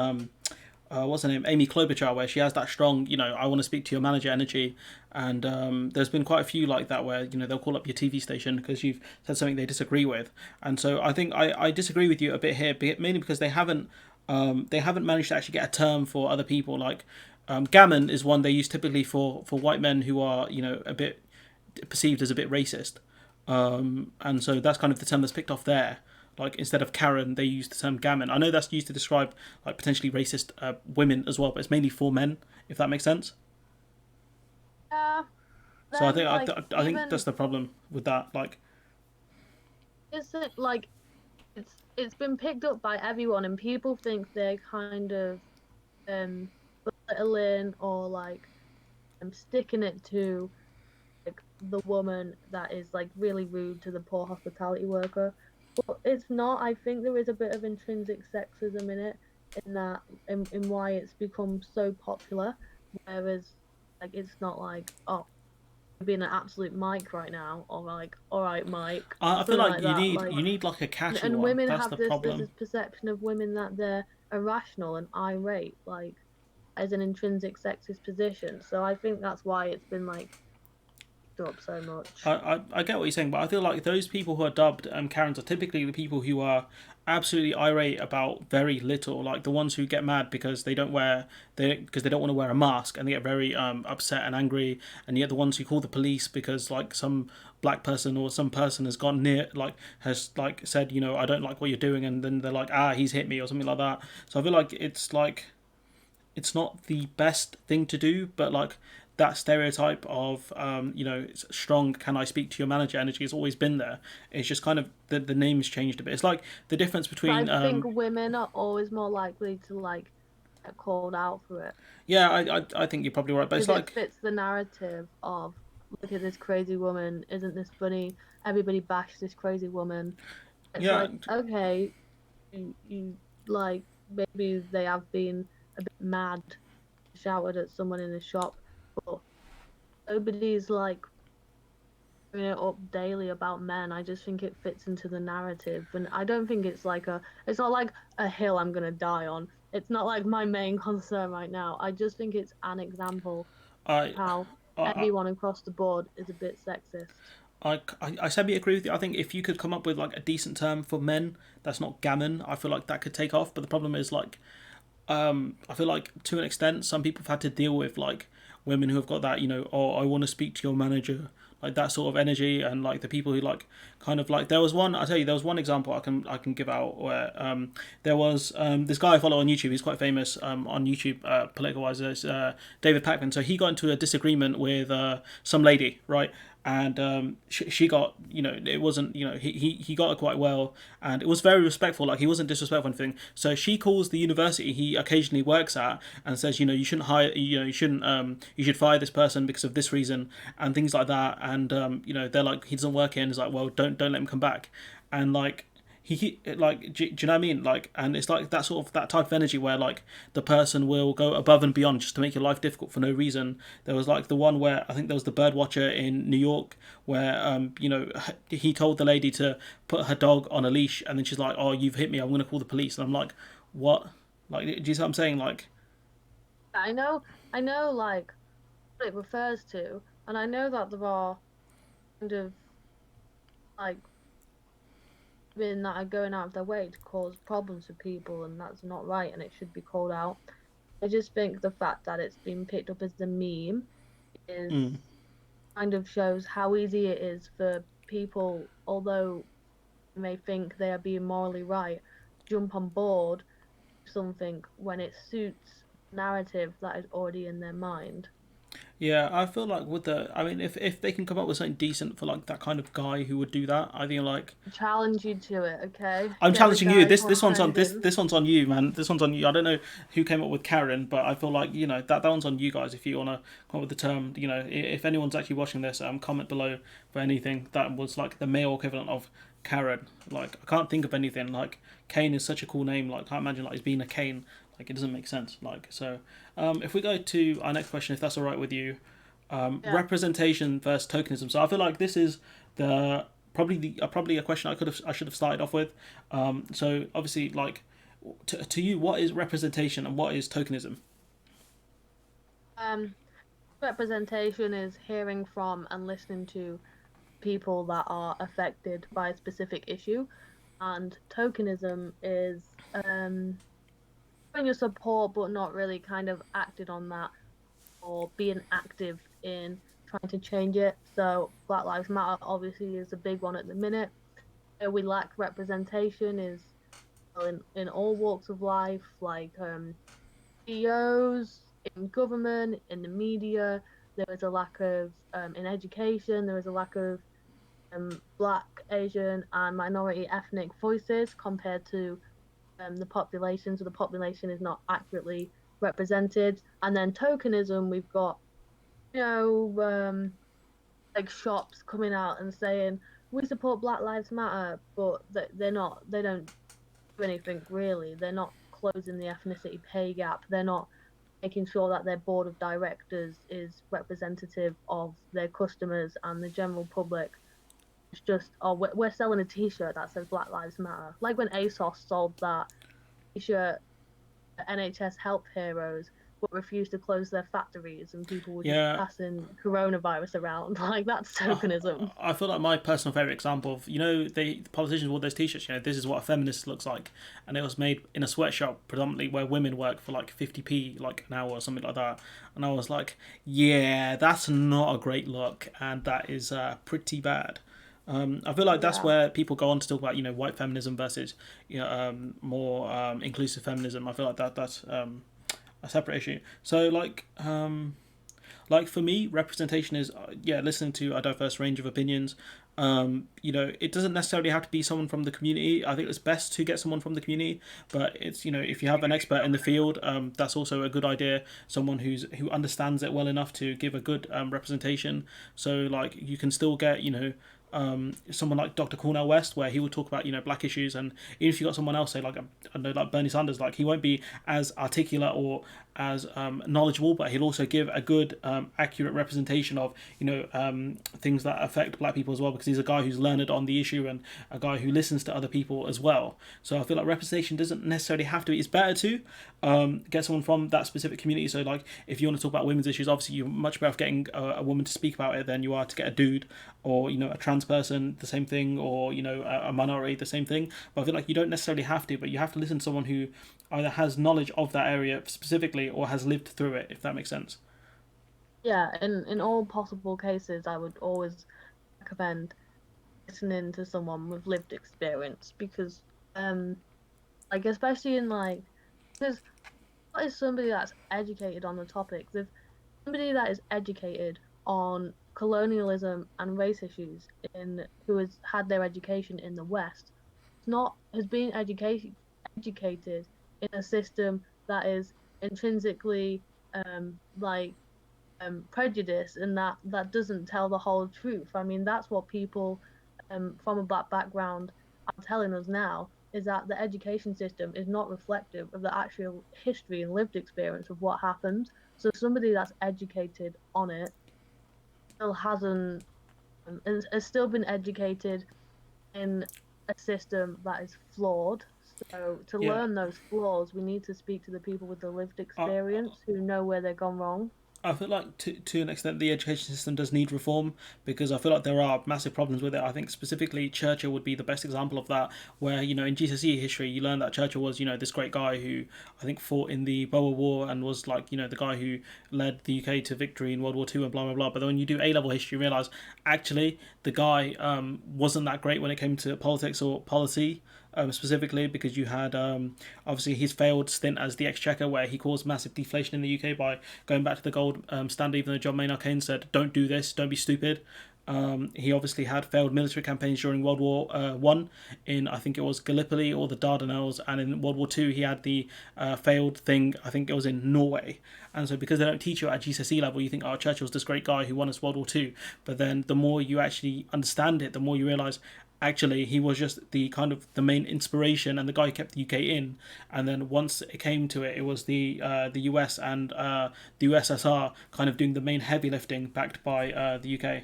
what's her name, Amy Klobuchar, where she has that strong, I want to speak to your manager energy, and there's been quite a few like that where they'll call up your TV station because you've said something they disagree with, and so I think I disagree with you a bit here, mainly because they haven't managed to actually get a term for other people like. Gammon is one they use typically for white men who are a bit perceived as a bit racist, and so that's kind of the term that's picked off there. Like instead of Karen, they use the term gammon. I know that's used to describe like potentially racist women as well, but it's mainly for men, if that makes sense. Yeah, So I then think like I think even that's the problem with that. Like, isn't like it's been picked up by everyone and people think they're kind of um belittling or like sticking it to like the woman that is like really rude to the poor hospitality worker. But it's not. I think there is a bit of intrinsic sexism in it, in that in why it's become so popular. Whereas like it's not like, oh, you're being an absolute Mike right now, or like, all right, Mike, I feel something like like you that. need Like, you need like a catchy and one. women That's have the this, there's problem. this perception of women that they're irrational and irate, like as an intrinsic sexist position. So I think that's why it's been like messed up so much. I get what you're saying, but I feel like those people who are dubbed Karens are typically the people who are absolutely irate about very little, like the ones who get mad because they don't want to wear a mask, and they get very upset and angry, and yet the ones who call the police because like some black person or some person has gone near, like has like said, I don't like what you're doing, and then they're like, he's hit me or something like that. So I feel like it's not the best thing to do, but like that stereotype of strong, can I speak to your manager energy has always been there. It's just kind of the name's changed a bit. It's like the difference But I between think women are always more likely to like get called out for it yeah, I think you're probably right, but it's because it like fits the narrative of look at this crazy woman, isn't this funny? Everybody bash this crazy woman. It's yeah, like, okay, you like maybe they have been a bit mad, shouted at someone in the shop, but nobody's like bringing it up daily about men. I just think it fits into the narrative, and I don't think it's not like a hill I'm gonna die on. It's not like my main concern right now. I just think it's an example of I how I, everyone across the board is a bit sexist. I semi agree with you. I think if you could come up with like a decent term for men that's not gammon, I feel like that could take off. But the problem is like I feel like to an extent, some people have had to deal with like women who have got that, oh, I want to speak to your manager, like that sort of energy, and like the people who like kind of like I tell you, there was one example I can give out where there was this guy I follow on YouTube. He's quite famous on YouTube, political wise. David Packman. So he got into a disagreement with some lady, right? And she got, it wasn't, he got her quite well, and it was very respectful, like he wasn't disrespectful or anything. So she calls the university he occasionally works at and says, you shouldn't hire, you shouldn't you should fire this person because of this reason and things like that. And they're like, he doesn't work here, and it's like, well, don't let him come back. And like he like, do you know what I mean? Like, and it's like that sort of that type of energy where like the person will go above and beyond just to make your life difficult for no reason. There was like the one where I think there was the bird watcher in New York where he told the lady to put her dog on a leash, and then she's like, oh, you've hit me, I'm gonna call the police. And I'm like, what? Like, do you see what I'm saying? Like, I know, like what it refers to, and I know that there are kind of like women that are going out of their way to cause problems for people, and that's not right, and it should be called out. I just think the fact that it's been picked up as the meme is mm, kind of shows how easy it is for people, although they may think they are being morally right, jump on board something when it suits narrative that is already in their mind. yeah, I feel like with I mean, if they can come up with something decent for like that kind of guy who would do that, I think like Challenge you to it, okay? I'm Get the challenging you. guy This from one's on trending. this one's on you, man. This one's on you. I don't know who came up with Karen, but I feel like that one's on you guys. If you wanna come up with the term, if anyone's actually watching this, comment below for anything that was like the male equivalent of Karen. Like I can't think of anything. Like Kane is such a cool name. Like I can't imagine like he's being a Kane. Like it doesn't make sense. Like so, if we go to our next question, if that's all right with you, Yeah. representation versus tokenism. So I feel like this is the probably a question I should have started off with. So obviously, like to you, what is representation and what is tokenism? Um, Representation is hearing from and listening to people that are affected by a specific issue, and tokenism is showing your support but not really kind of acted on that or being active in trying to change it. So Black Lives Matter obviously is a big one at the minute. Where we lack representation is in all walks of life, like CEOs, in government, in the media. There is a lack of in education. There is a lack of Black, Asian, and minority ethnic voices compared to the population. So the population is not accurately represented. And then tokenism, we've got you know like shops coming out and saying we support Black Lives Matter, but they're not. They don't do anything really. They're not closing the ethnicity pay gap. They're not making sure that their board of directors is representative of their customers and the general public. It's just, oh, we're selling a T-shirt that says Black Lives Matter. Like when ASOS sold that T-shirt, NHS Health Heroes. but refused to close their factories, and people were just Yeah, passing coronavirus around. Like that's tokenism. I feel like my personal favorite example of, the politicians wore those t-shirts, this is what a feminist looks like, and it was made in a sweatshop predominantly where women work for like 50p like an hour or something like that, and I was like, yeah, that's not a great look, and that is pretty bad. I feel like that's Yeah. where people go on to talk about white feminism versus more inclusive feminism. I feel like that's a separate issue. So like for me, representation is listening to a diverse range of opinions. It doesn't necessarily have to be someone from the community. I think it's best to get someone from the community, but it's if you have an expert in the field, that's also a good idea. Someone who understands it well enough to give a good representation. So like you can still get someone like Dr. Cornel West, where he will talk about black issues, and even if you got someone else, say like I know like Bernie Sanders, like he won't be as articulate or as knowledgeable, but he'll also give a good accurate representation of things that affect black people as well, because he's a guy who's learned on the issue and a guy who listens to other people as well. So I feel like representation doesn't necessarily have to be. It's better to get someone from that specific community. So like if you want to talk about women's issues, obviously you're much better off getting a woman to speak about it than you are to get a dude or a trans person, the same thing, or a minority, the same thing. But I feel like you don't necessarily have to, but you have to listen to someone who either has knowledge of that area specifically or has lived through it, if that makes sense. Yeah, in all possible cases, I would always recommend listening to someone with lived experience because, like especially in like, because what is somebody that's educated on the topics? If somebody that is educated on colonialism and race issues in who has had their education in the West, not has been educated in a system that is intrinsically like prejudice and that doesn't tell the whole truth. I mean, that's what people from a black background are telling us now is that the education system is not reflective of the actual history and lived experience of what happened. So somebody that's educated on it still hasn't has still been educated in a system that is flawed. So to Yeah. learn those flaws, we need to speak to the people with the lived I, experience who know where they've gone wrong. I feel like to an extent the education system does need reform, because I feel like there are massive problems with it. I think specifically Churchill would be the best example of that, where in GCSE history you learn that Churchill was this great guy who I think fought in the Boer War and was like the guy who led the UK to victory in World War II and blah blah blah. But then when you do A level history, you realize actually the guy wasn't that great when it came to politics or policy. Specifically because you had obviously his failed stint as the exchequer, where he caused massive deflation in the UK by going back to the gold standard, even though John Maynard Keynes said, don't do this, don't be stupid. He obviously had failed military campaigns during World War One, in I think it was Gallipoli or the Dardanelles, and in World War Two he had the failed thing. I think it was in Norway. And so because they don't teach you at GCSE level, you think, oh, Churchill's this great guy who won us World War Two. But then the more you actually understand it, the more you realise actually he was just the kind of the main inspiration and the guy who kept the UK in. And then once it came to it, it was the US and the USSR kind of doing the main heavy lifting, backed by the UK.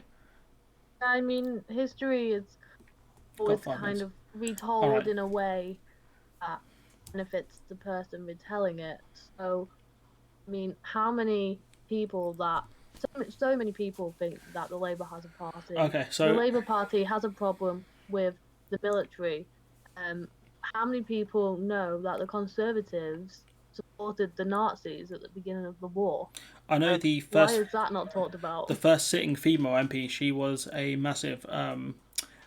I mean, history is Got always 5 kind minutes. of All retold right. in a way that benefits the person retelling it. So, I mean, how many people that so many people think that the Labour has a party. Okay. The So Labour Party has a problem with the military. Um, how many people know that the Conservatives supported the Nazis at the beginning of the war? I know Why is that not talked the about? first sitting female MP. She was a massive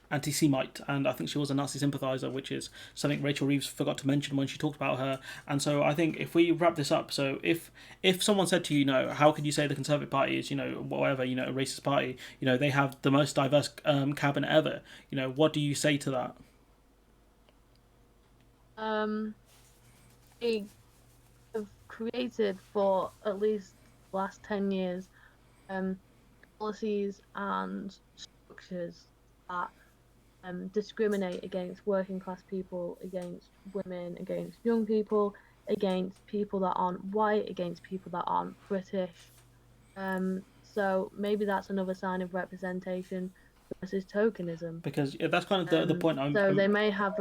anti-Semite, and I think she was a Nazi sympathiser, which is something Rachel Reeves forgot to mention when she talked about her. And so I think if we wrap this up, so if someone said to you, how could you say the Conservative Party is, whatever, a racist party, they have the most diverse cabinet ever, what do you say to that? Um, they have created for at least the last 10 years um, policies and structures that discriminate against working class people, against women, against young people, against people that aren't white, against people that aren't British. So maybe that's another sign of representation versus tokenism. Because that's kind of the point. So they may have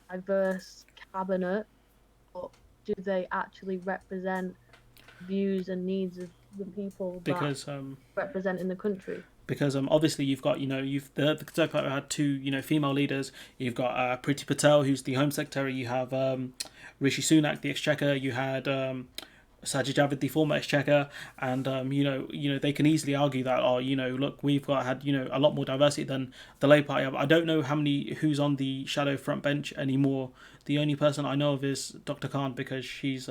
diverse cabinet, but do they actually represent views and needs of the people that because represent in the country? obviously you've got the Conservative Party had two female leaders. You've got Priti Patel, who's the Home Secretary. You have Rishi Sunak, the Exchequer. You had Sajid Javid, the former Exchequer, and they can easily argue that, oh, look, we've got had a lot more diversity than the Labour Party. I don't know who's on the shadow front bench anymore. The only person I know of is Dr. Khan, because she's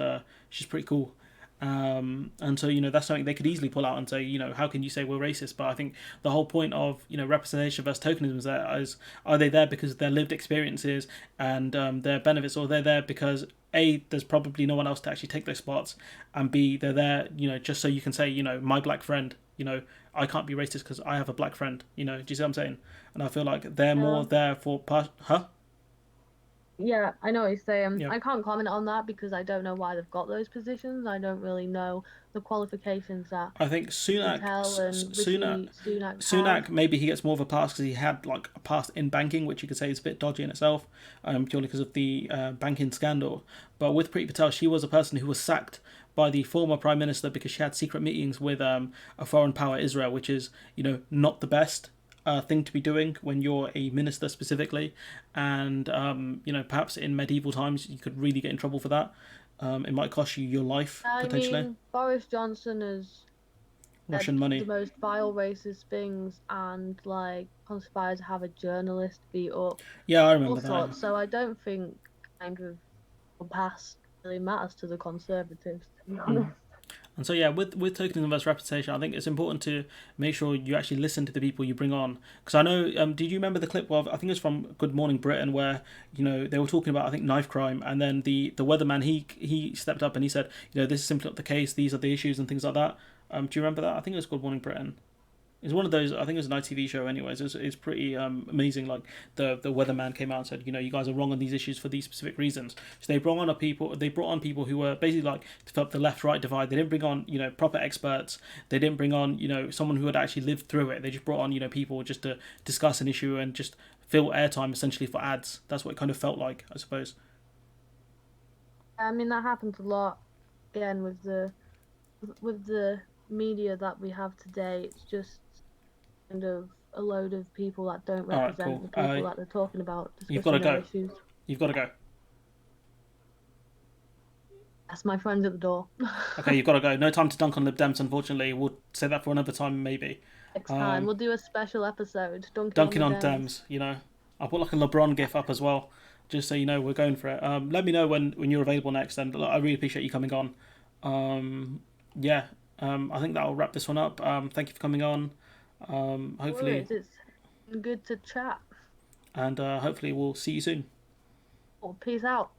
pretty cool. And so that's something they could easily pull out and say, how can you say we're racist? But I think the whole point of representation versus tokenism is are they there because of their lived experiences and their benefits, or they're there because A, there's probably no one else to actually take those spots, and B, they're there just so you can say, my black friend, I can't be racist because I have a black friend. Do you see what I'm saying? And I feel like they're more there for huh. Yeah, I know what you're saying. Yeah. I can't comment on that because I don't know why they've got those positions. I don't really know the qualifications that I think Patel and Rishi Sunak Sunak, have. maybe he gets more of a pass because he had like a past in banking, which you could say is a bit dodgy in itself, purely because of the banking scandal. But with Preet Patel, she was a person who was sacked by the former prime minister because she had secret meetings with a foreign power, Israel, which is not the best thing to be doing when you're a minister specifically, and perhaps in medieval times you could really get in trouble for that. It might cost you your life I potentially. mean, Boris Johnson has Russian said the money. most vile racist things and like conspired to have a journalist beat up, Yeah, I all remember that. sorts. So I don't think kind of the past really matters to the Conservatives, to be honest. And so yeah, with tokenism versus representation, I think it's important to make sure you actually listen to the people you bring on. Because I know, did you remember the clip of, I think it was from Good Morning Britain, where they were talking about, I think, knife crime, and then the weatherman, he stepped up and he said, this is simply not the case. These are the issues and things like that. Do you remember that? I think it was Good Morning Britain. It's one of those. I think it was an ITV show. Anyways, it's pretty amazing. Like the weatherman came out and said, you guys are wrong on these issues for these specific reasons. So they brought on people. They brought on people who were basically like to fill up the left-right divide. They didn't bring on proper experts. They didn't bring on someone who had actually lived through it. They just brought on people just to discuss an issue and just fill airtime essentially for ads. That's what it kind of felt like, I suppose. I mean, that happens a lot again with the media that we have today. It's just kind of a load of people that don't All right, represent cool. the people that they're talking about, You've got to discussing their go. issues. You've got to go. That's my friend at the door. Okay, you've got to go. No time to dunk on Lib Dems, unfortunately. We'll say that for another time, maybe. Next time Um, we'll do a special episode. Dunking on on the Dems. Dems. I'll put like a LeBron gif up as well, just so we're going for it. Let me know when you're available next, and I really appreciate you coming on. Yeah, I think that'll wrap this one up. Thank you for coming on. Hopefully, It's good to chat. and hopefully we'll see you soon. Well, peace out.